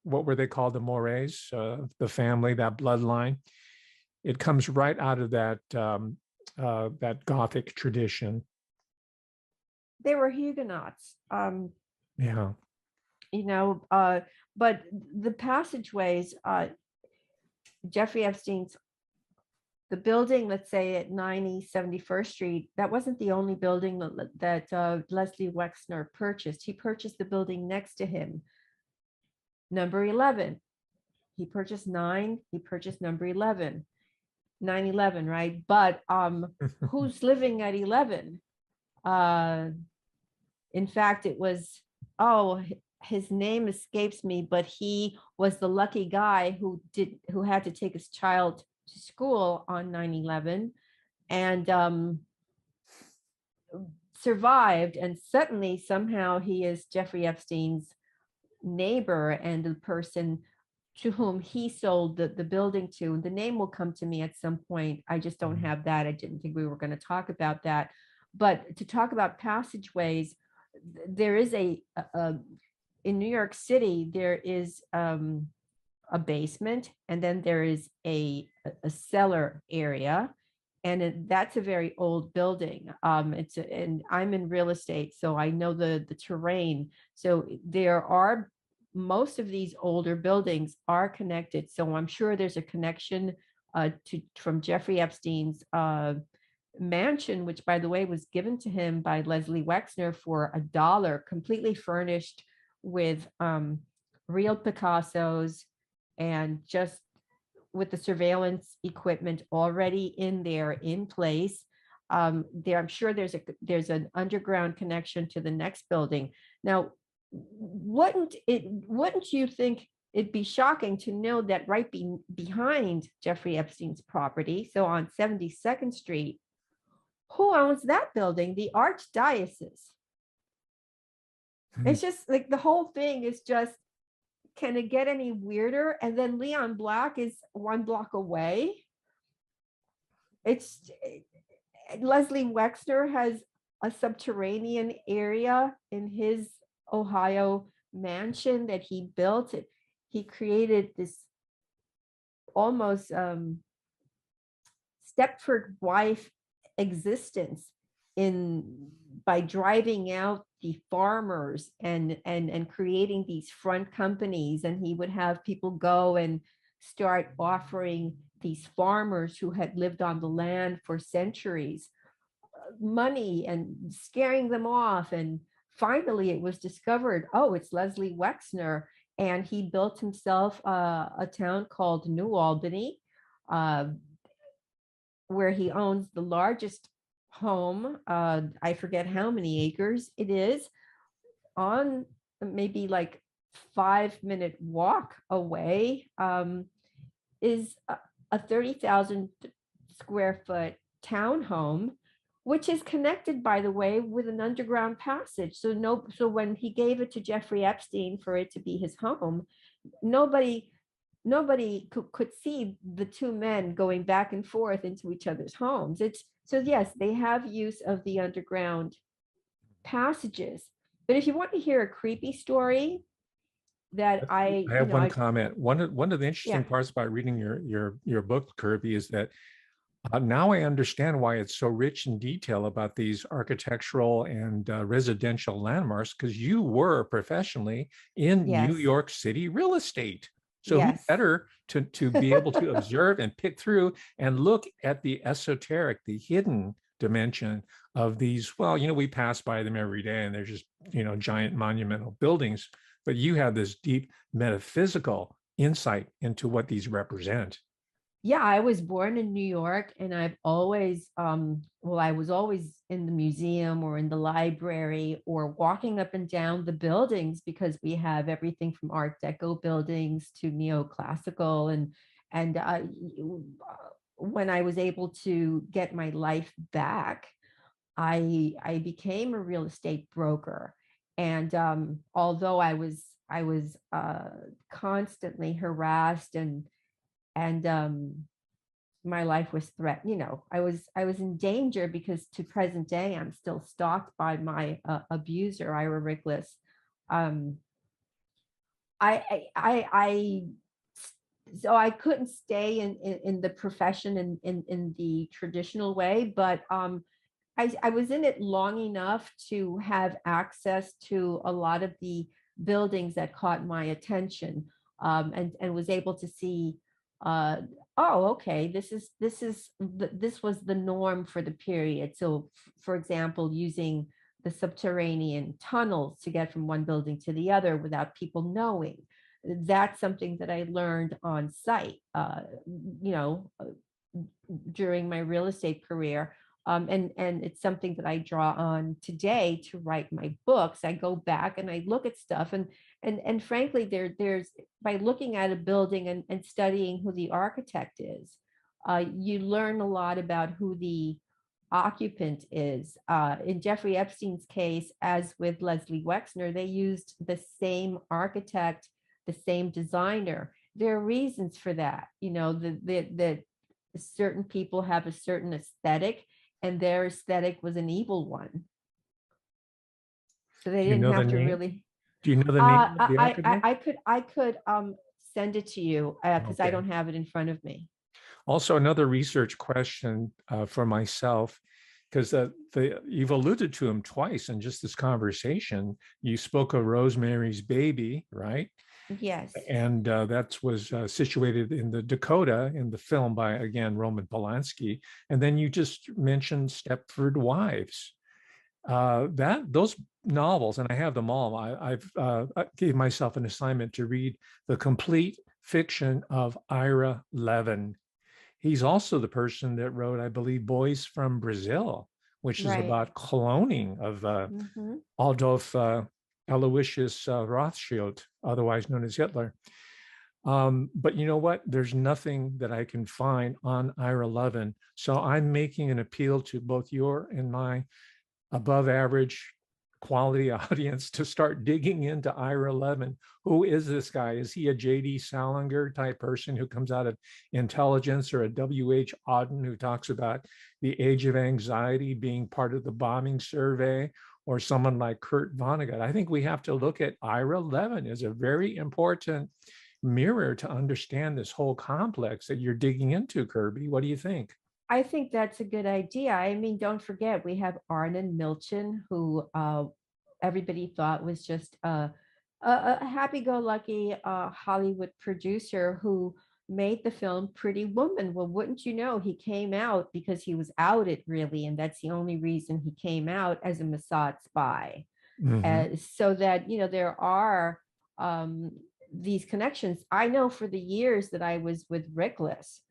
what were they called? The Morays, the family, that bloodline. It comes right out of that Gothic tradition. They were Huguenots. Yeah. But the passageways, Jeffrey Epstein's, the building, let's say at 90 71st Street, that wasn't the only building that Leslie Wexner purchased. He purchased the building next to him, number 11. He purchased 9, he purchased number 11, 911, right? But who's living at 11? In fact, it was, his name escapes me, but he was the lucky guy who had to take his child to school on 9/11 and survived. And suddenly, somehow, he is Jeffrey Epstein's neighbor and the person to whom he sold the building to. The name will come to me at some point. I just don't have that. I didn't think we were going to talk about that. But to talk about passageways, there is in New York City, there is a basement, and then there is a cellar area. And that's a very old building. And I'm in real estate, so I know the terrain. So there are, most of these older buildings are connected. So I'm sure there's a connection from Jeffrey Epstein's mansion, which, by the way, was given to him by Leslie Wexner for $1, completely furnished with real Picassos, and just with the surveillance equipment already in there in place. I'm sure there's an underground connection to the next building. Now, wouldn't you think it'd be shocking to know that right behind Jeffrey Epstein's property, so on 72nd Street, who owns that building? The Archdiocese. It's just like the whole thing is just, can it get any weirder? And then Leon Black is 1 block away. Leslie Wexner has a subterranean area in his Ohio mansion that he built. He created this almost Stepford wife existence by driving out the farmers and creating these front companies. And he would have people go and start offering these farmers who had lived on the land for centuries money and scaring them off. And finally it was discovered, oh, it's Leslie Wexner. And he built himself a town called New Albany, where he owns the largest home. I forget how many acres it is, on maybe like 5-minute walk away, is a 30,000 square foot townhome, which is connected, by the way, with an underground passage. So when he gave it to Jeffrey Epstein for it to be his home, nobody could see the two men going back and forth into each other's homes. So yes, they have use of the underground passages. But if you want to hear a creepy story that I have one comment. One of the interesting parts about reading your book, Kirby, is that now I understand why it's so rich in detail about these architectural and residential landmarks, because you were professionally in New York City real estate. So who better to be able to observe and pick through and look at the esoteric, the hidden dimension of these. Well, we pass by them every day and they're just, giant monumental buildings, but you have this deep metaphysical insight into what these represent. Yeah, I was born in New York, and I've always, I was always in the museum or in the library or walking up and down the buildings, because we have everything from Art Deco buildings to neoclassical. And when I was able to get my life back, I became a real estate broker. And although I was constantly harassed and my life was threatened. I was in danger, because to present day I'm still stalked by my abuser, Ira Rickless. So I couldn't stay in the profession in the traditional way, but I was in it long enough to have access to a lot of the buildings that caught my attention, and was able to see, oh, okay, this was the norm for the period. So, for example, using the subterranean tunnels to get from one building to the other without people knowing. That's something that I learned on site, during my real estate career. And it's something that I draw on today to write my books. I go back and I look at stuff, and frankly, there's by looking at a building and studying who the architect is, you learn a lot about who the occupant is. In Jeffrey Epstein's case, as with Leslie Wexner, they used the same architect, the same designer. There are reasons for that. You know, the certain people have a certain aesthetic, and their aesthetic was an evil one. So they Do you didn't know the have to name? really. Do you know the name of the architect? I could send it to you because I Okay. don't have it in front of me. Also, another research question for myself, because you've alluded to him twice in just this conversation. You spoke of Rosemary's Baby, right? Yes. And that was situated in the Dakota in the film by, again, Roman Polanski. And then you just mentioned Stepford Wives. Those novels, and I have them all. I gave myself an assignment to read the complete fiction of Ira Levin. He's also the person that wrote, I believe, Boys from Brazil, which is Right. about cloning of Hmm. Adolf Aloysius Rothschild, otherwise known as Hitler. But you know what? There's nothing that I can find on Ira Levin. So I'm making an appeal to both your and my above average quality audience to start digging into Ira Levin. Who is this guy? Is he a J.D. Salinger type person who comes out of intelligence, or a W.H. Auden who talks about the age of anxiety being part of the bombing survey, or someone like Kurt Vonnegut? I think we have to look at Ira Levin as a very important mirror to understand this whole complex that you're digging into, Kirby. What do you think? I think that's a good idea. I mean, don't forget, we have Arnon Milchan, who everybody thought was just a happy-go-lucky Hollywood producer who made the film Pretty Woman. Well, wouldn't you know, he came out because he was outed, really, and that's the only reason he came out, as a Mossad spy. Mm-hmm. So that, you know, there are um, these connections. I know for the years that I was with Rickless,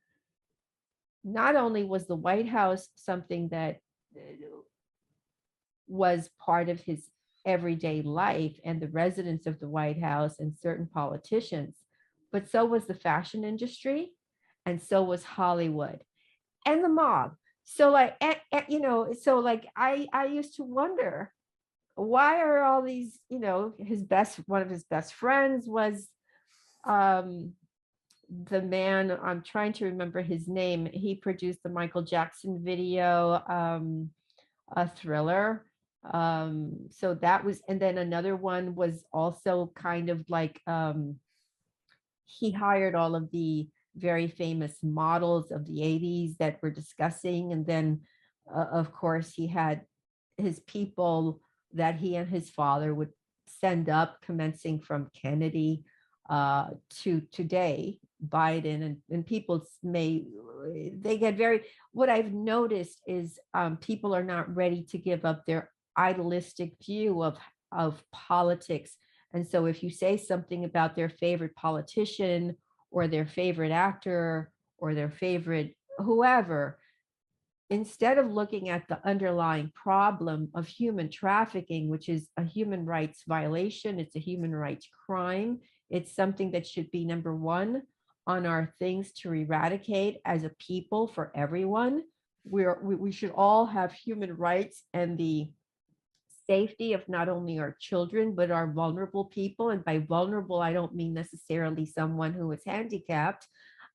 not only was the White House something that was part of his everyday life, and the residents of the White House and certain politicians, but so was the fashion industry, and so was Hollywood and the mob. So like, you know, so like I used to wonder, why are all these, you know, one of his best friends was um the man, I'm trying to remember his name. He produced the Michael Jackson video, a Thriller. So that was, and then another one was also kind of like, he hired all of the very famous models of the 80s that we're discussing. And then, of course, he had his people that he and his father would send up, commencing from Kennedy to today, Biden, and people they get very, what I've noticed is people are not ready to give up their idealistic view of politics. And so if you say something about their favorite politician or their favorite actor or their favorite whoever, instead of looking at the underlying problem of human trafficking, which is a human rights violation, it's a human rights crime, it's something that should be number one on our things to eradicate as a people for everyone. We should all have human rights and the safety of not only our children, but our vulnerable people. And by vulnerable, I don't mean necessarily someone who is handicapped.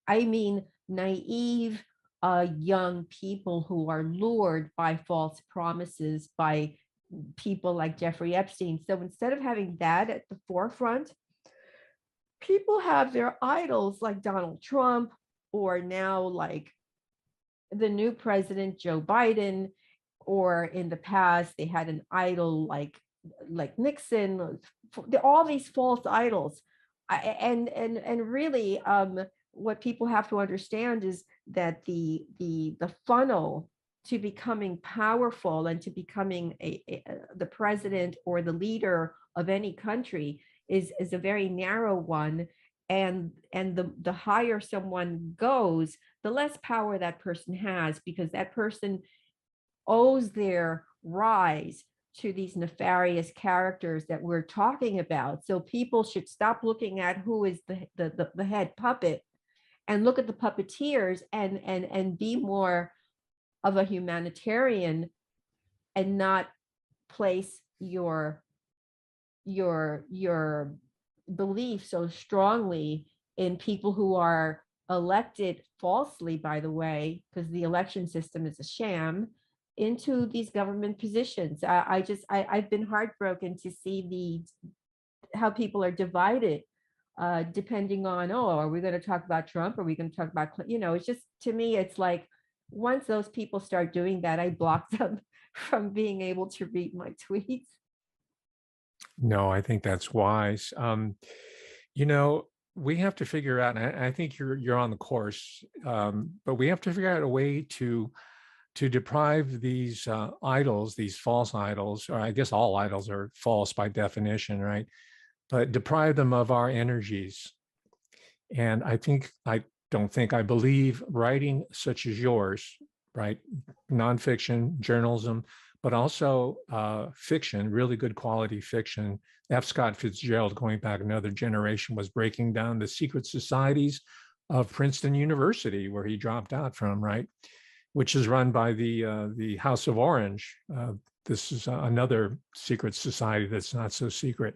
I mean naive, young people who are lured by false promises by people like Jeffrey Epstein. So instead of having that at the forefront, people have their idols like Donald Trump, or now like the new president, Joe Biden, or in the past they had an idol like Nixon, all these false idols. And really, what people have to understand is that the funnel to becoming powerful and to becoming the president or the leader of any country is a very narrow one. And the higher someone goes, the less power that person has, because that person owes their rise to these nefarious characters that we're talking about. So people should stop looking at who is the head puppet and look at the puppeteers and be more of a humanitarian and not place your belief so strongly in people who are elected falsely, by the way, because the election system is a sham, into these government positions. I've been heartbroken to see how people are divided, depending on, oh, are we going to talk about Trump? Are we going to talk about Clinton? You know, it's just, to me, it's like, once those people start doing that, I block them from being able to read my tweets. No, I think that's wise. You know, we have to figure out, and I think you're on the course, but we have to figure out a way to deprive these idols, these false idols, or I guess all idols are false by definition, right? But deprive them of our energies. And I believe writing such as yours, right? Nonfiction, journalism, but also fiction, really good quality fiction. F. Scott Fitzgerald, going back another generation, was breaking down the secret societies of Princeton University, where he dropped out from, right? Which is run by the House of Orange. This is another secret society that's not so secret.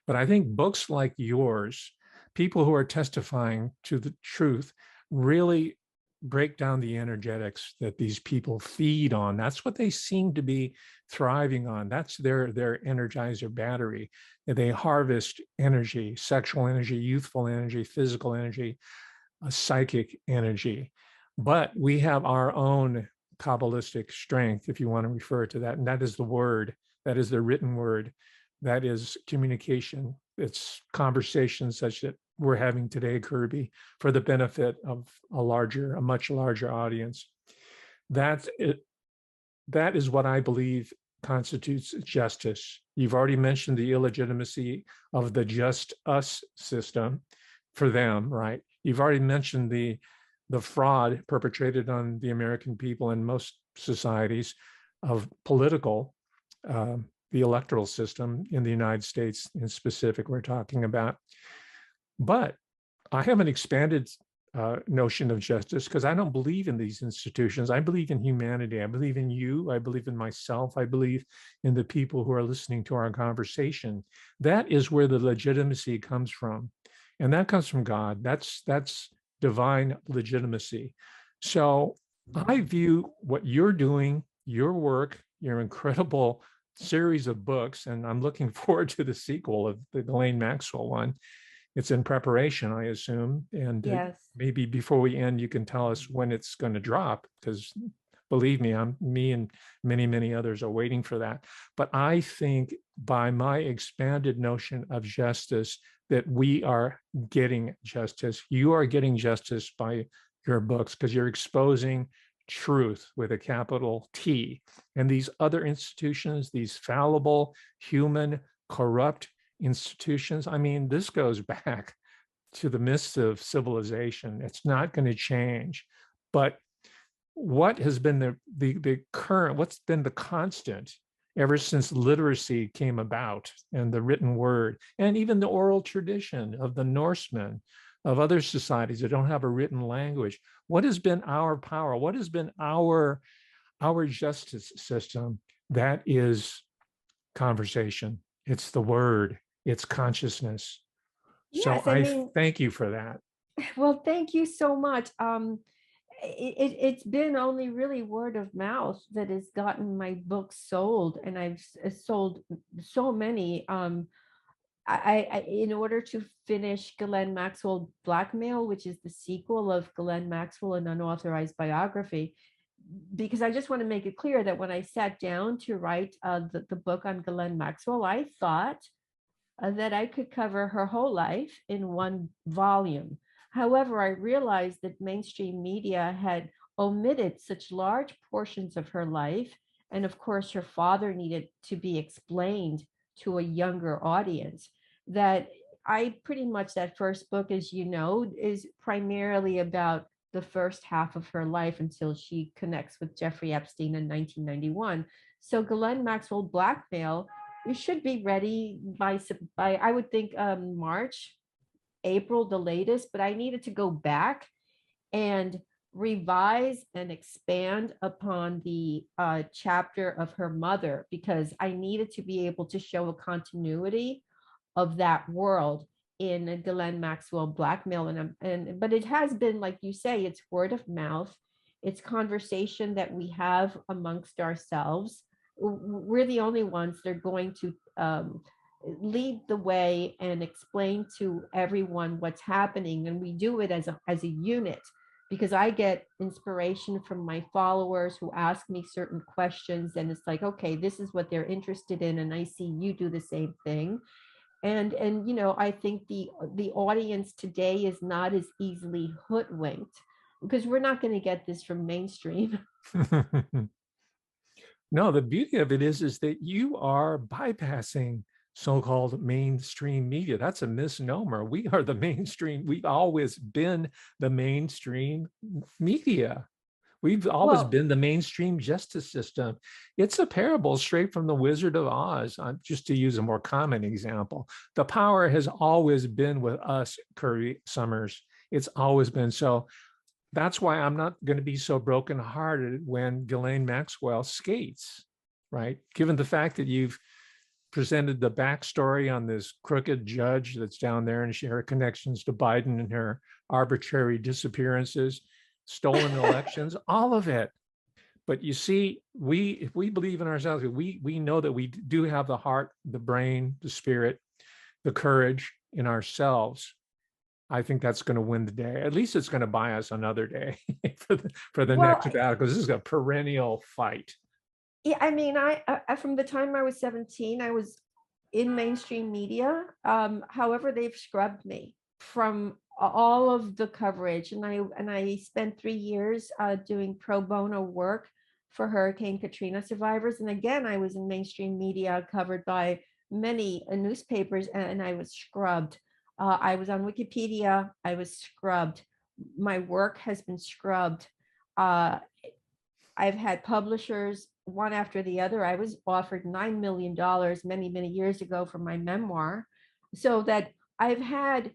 But I think books like yours, people who are testifying to the truth, really break down the energetics that these people feed on. That's what they seem to be thriving on. That's their energizer battery. They harvest energy, sexual energy, youthful energy, physical energy, psychic energy. But we have our own Kabbalistic strength, if you want to refer to that, and that is the word, that is the written word, that is communication. It's conversations such that we're having today, Kirby, for the benefit of a much larger audience. That's it. That is what I believe constitutes justice. You've already mentioned the illegitimacy of the just us system for them, right? You've already mentioned the fraud perpetrated on the American people in most societies of political, the electoral system in the United States in specific we're talking about. But I have an expanded notion of justice because I don't believe in these institutions. I believe in humanity. I believe in you. I believe in myself. I believe in the people who are listening to our conversation. That is where the legitimacy comes from. And that comes from God. That's divine legitimacy. So I view what you're doing, your work, your incredible series of books, and I'm looking forward to the sequel of the Ghislaine Maxwell one. It's in preparation, I assume. And Yes. maybe before we end, you can tell us when it's going to drop, because believe me, me and many, many others are waiting for that. But I think by my expanded notion of justice, that we are getting justice. You are getting justice by your books because you're exposing truth with a capital T. And these other institutions, these fallible, human, corrupt institutions, I mean, this goes back to the mists of civilization. It's not going to change. But what has been the current, what's been the constant ever since literacy came about and the written word, and even the oral tradition of the Norsemen, of other societies that don't have a written language? What has been our power? What has been our justice system? That is conversation. It's the word. It's consciousness. So Yes, I I mean, thank you for that. well, thank you so much. It's been only really word of mouth that has gotten my books sold, and I've sold so many. In order to finish Ghislaine Maxwell Blackmail, which is the sequel of Ghislaine Maxwell, an unauthorized biography, because I just want to make it clear that when I sat down to write the book on Ghislaine Maxwell, I thought that I could cover her whole life in one volume. However, I realized that mainstream media had omitted such large portions of her life. And of course, her father needed to be explained to a younger audience, that I pretty much, that first book, as you know, is primarily about the first half of her life until she connects with Jeffrey Epstein in 1991. So Ghislaine Maxwell blackmail, we should be ready by I would think March, April, the latest, but I needed to go back and revise and expand upon the chapter of her mother, because I needed to be able to show a continuity of that world in Ghislaine Maxwell blackmail. And but it has been, like you say, it's word of mouth, it's conversation that we have amongst ourselves. We're the only ones that are going to lead the way and explain to everyone what's happening, and we do it as a unit, because I get inspiration from my followers who ask me certain questions, and it's like, okay, this is what they're interested in, and I see you do the same thing. And I think the audience today is not as easily hoodwinked, because we're not going to get this from mainstream. No, the beauty of it is that you are bypassing so-called mainstream media. That's a misnomer. We are the mainstream. We've always been the mainstream media. We've always Well, been the mainstream justice system. It's a parable straight from the Wizard of Oz, just to use a more common example. The power has always been with us, Kirby Sommers. It's always been so. That's why I'm not going to be so brokenhearted when Ghislaine Maxwell skates, right? Given the fact that you've presented the backstory on this crooked judge that's down there, and her connections to Biden and her arbitrary disappearances, stolen elections, all of it. But you see, if we believe in ourselves, we know that we do have the heart, the brain, the spirit, the courage in ourselves. I think that's going to win the day. At least it's going to buy us another day for the well, next battle, because this is a perennial fight. yeah, I mean, I from the time I was 17, I was in mainstream media. However, they've scrubbed me from all of the coverage, and I spent 3 years doing pro bono work for Hurricane Katrina survivors. And again, I was in mainstream media, covered by many newspapers, and I was scrubbed. I was on Wikipedia. I was scrubbed. My work has been scrubbed. Uh, I've had publishers one after the other. I was offered $9 million many years ago for my memoir, so that I've had,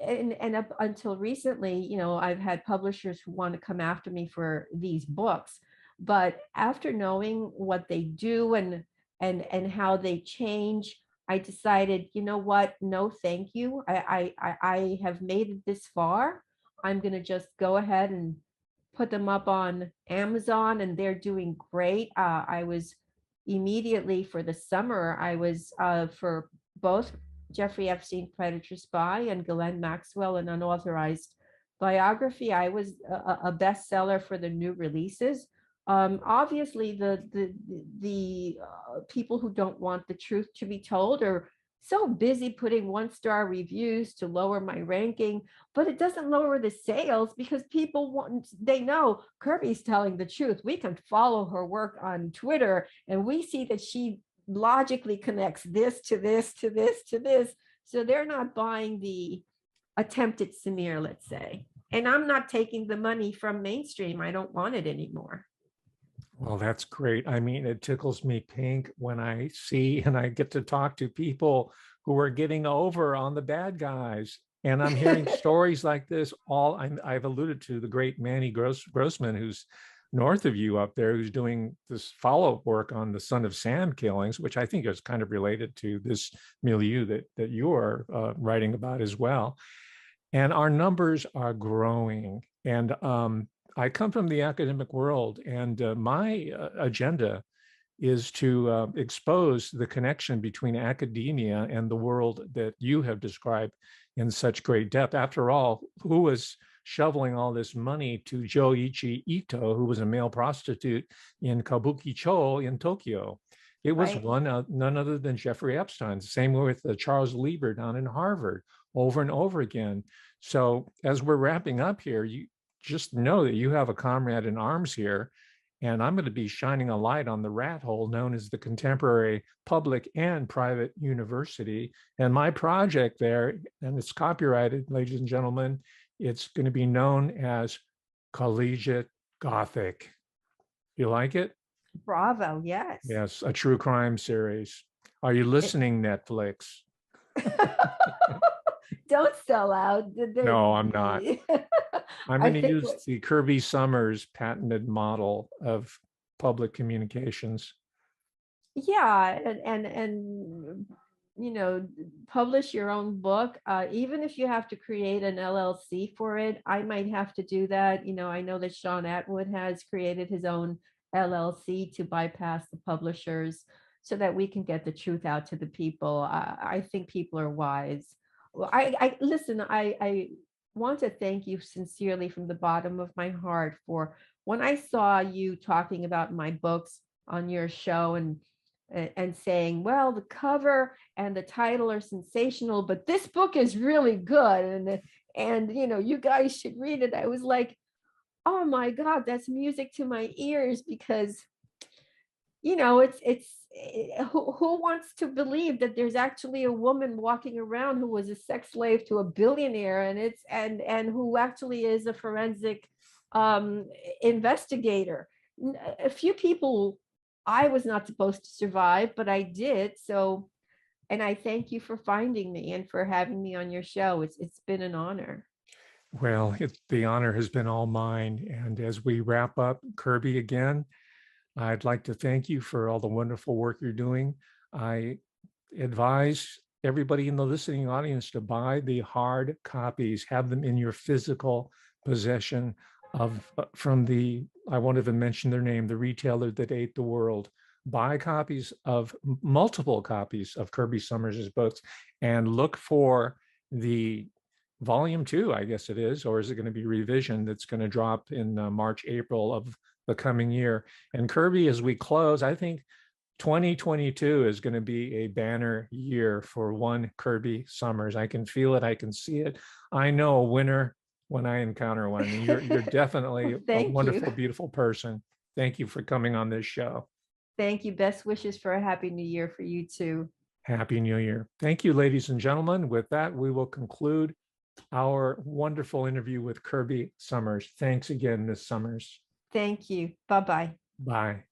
and up until recently, I've had publishers who want to come after me for these books. But after knowing what they do and how they change, I decided, you know what? No, thank you. I have made it this far. I'm going to just go ahead and put them up on Amazon, and they're doing great. I was immediately for the summer, I was for both Jeffrey Epstein, Predator Spy, and Ghislaine Maxwell, an Unauthorized Biography. I was a bestseller for the new releases. Obviously, the people who don't want the truth to be told are so busy putting one-star reviews to lower my ranking, but it doesn't lower the sales, because people want, they know Kirby's telling the truth. We can follow her work on Twitter, and we see that she logically connects this to this to this to this. So they're not buying the attempted smear, let's say. And I'm not taking the money from mainstream. I don't want it anymore. Well, that's great. I mean, it tickles me pink when I see and I get to talk to people who are getting over on the bad guys. And I'm hearing stories like this I've alluded to the great Manny Grossman, who's north of you up there, who's doing this follow-up work on the Son of Sam killings, which I think is kind of related to this milieu that you are writing about as well. And our numbers are growing. And I come from the academic world, and my agenda is to expose the connection between academia and the world that you have described in such great depth. After all, who was shoveling all this money to Joichi Ito, who was a male prostitute in Kabukicho in Tokyo? It was Right. none other than Jeffrey Epstein. Same with Charles Lieber down in Harvard, over and over again. So as we're wrapping up here, you just know that you have a comrade in arms here, and I'm going to be shining a light on the rat hole known as the Contemporary Public and Private University. And my project there, and it's copyrighted, ladies and gentlemen, it's going to be known as collegiate gothic. You like it? Bravo, yes. Yes, a true crime series. Are you listening, Netflix? Don't sell out. No, I'm not. I'm I going to think use the Kirby Sommers patented model of public communications. yeah, and you know, publish your own book. Even if you have to create an LLC for it, I might have to do that. You know, I know that Sean Atwood has created his own LLC to bypass the publishers so that we can get the truth out to the people. I think people are wise. Well, I listen, I want to thank you sincerely from the bottom of my heart for when I saw you talking about my books on your show and saying, well, the cover and the title are sensational, but this book is really good. And you know, you guys should read it. I was like, oh my God, that's music to my ears because you know, who wants to believe that there's actually a woman walking around who was a sex slave to a billionaire and who actually is a forensic um investigator. A few people I was not supposed to survive, but I did. So, and I thank you for finding me and for having me on your show. It's been an honor. Well, the honor has been all mine. And as we wrap up, Kirby, again, I'd like to thank you for all the wonderful work you're doing. I advise everybody in the listening audience to buy the hard copies, have them in your physical possession of from the, I won't even mention their name, the retailer that ate the world. Buy copies of multiple copies of Kirby Sommers' books and look for the volume 2, I guess it is, or is it going to be revision that's going to drop in March, April of the coming year. And Kirby, as we close, I think 2022 is going to be a banner year for one Kirby Sommers. I can feel it. I can see it. I know a winner when I encounter one. You're definitely a Thank you. wonderful, beautiful person. Thank you for coming on this show. Thank you. Best wishes for a happy new year for you too. Happy New Year. Thank you, ladies and gentlemen. With that, we will conclude our wonderful interview with Kirby Sommers. Thanks again, Miss Sommers. Thank you. Bye-bye. Bye.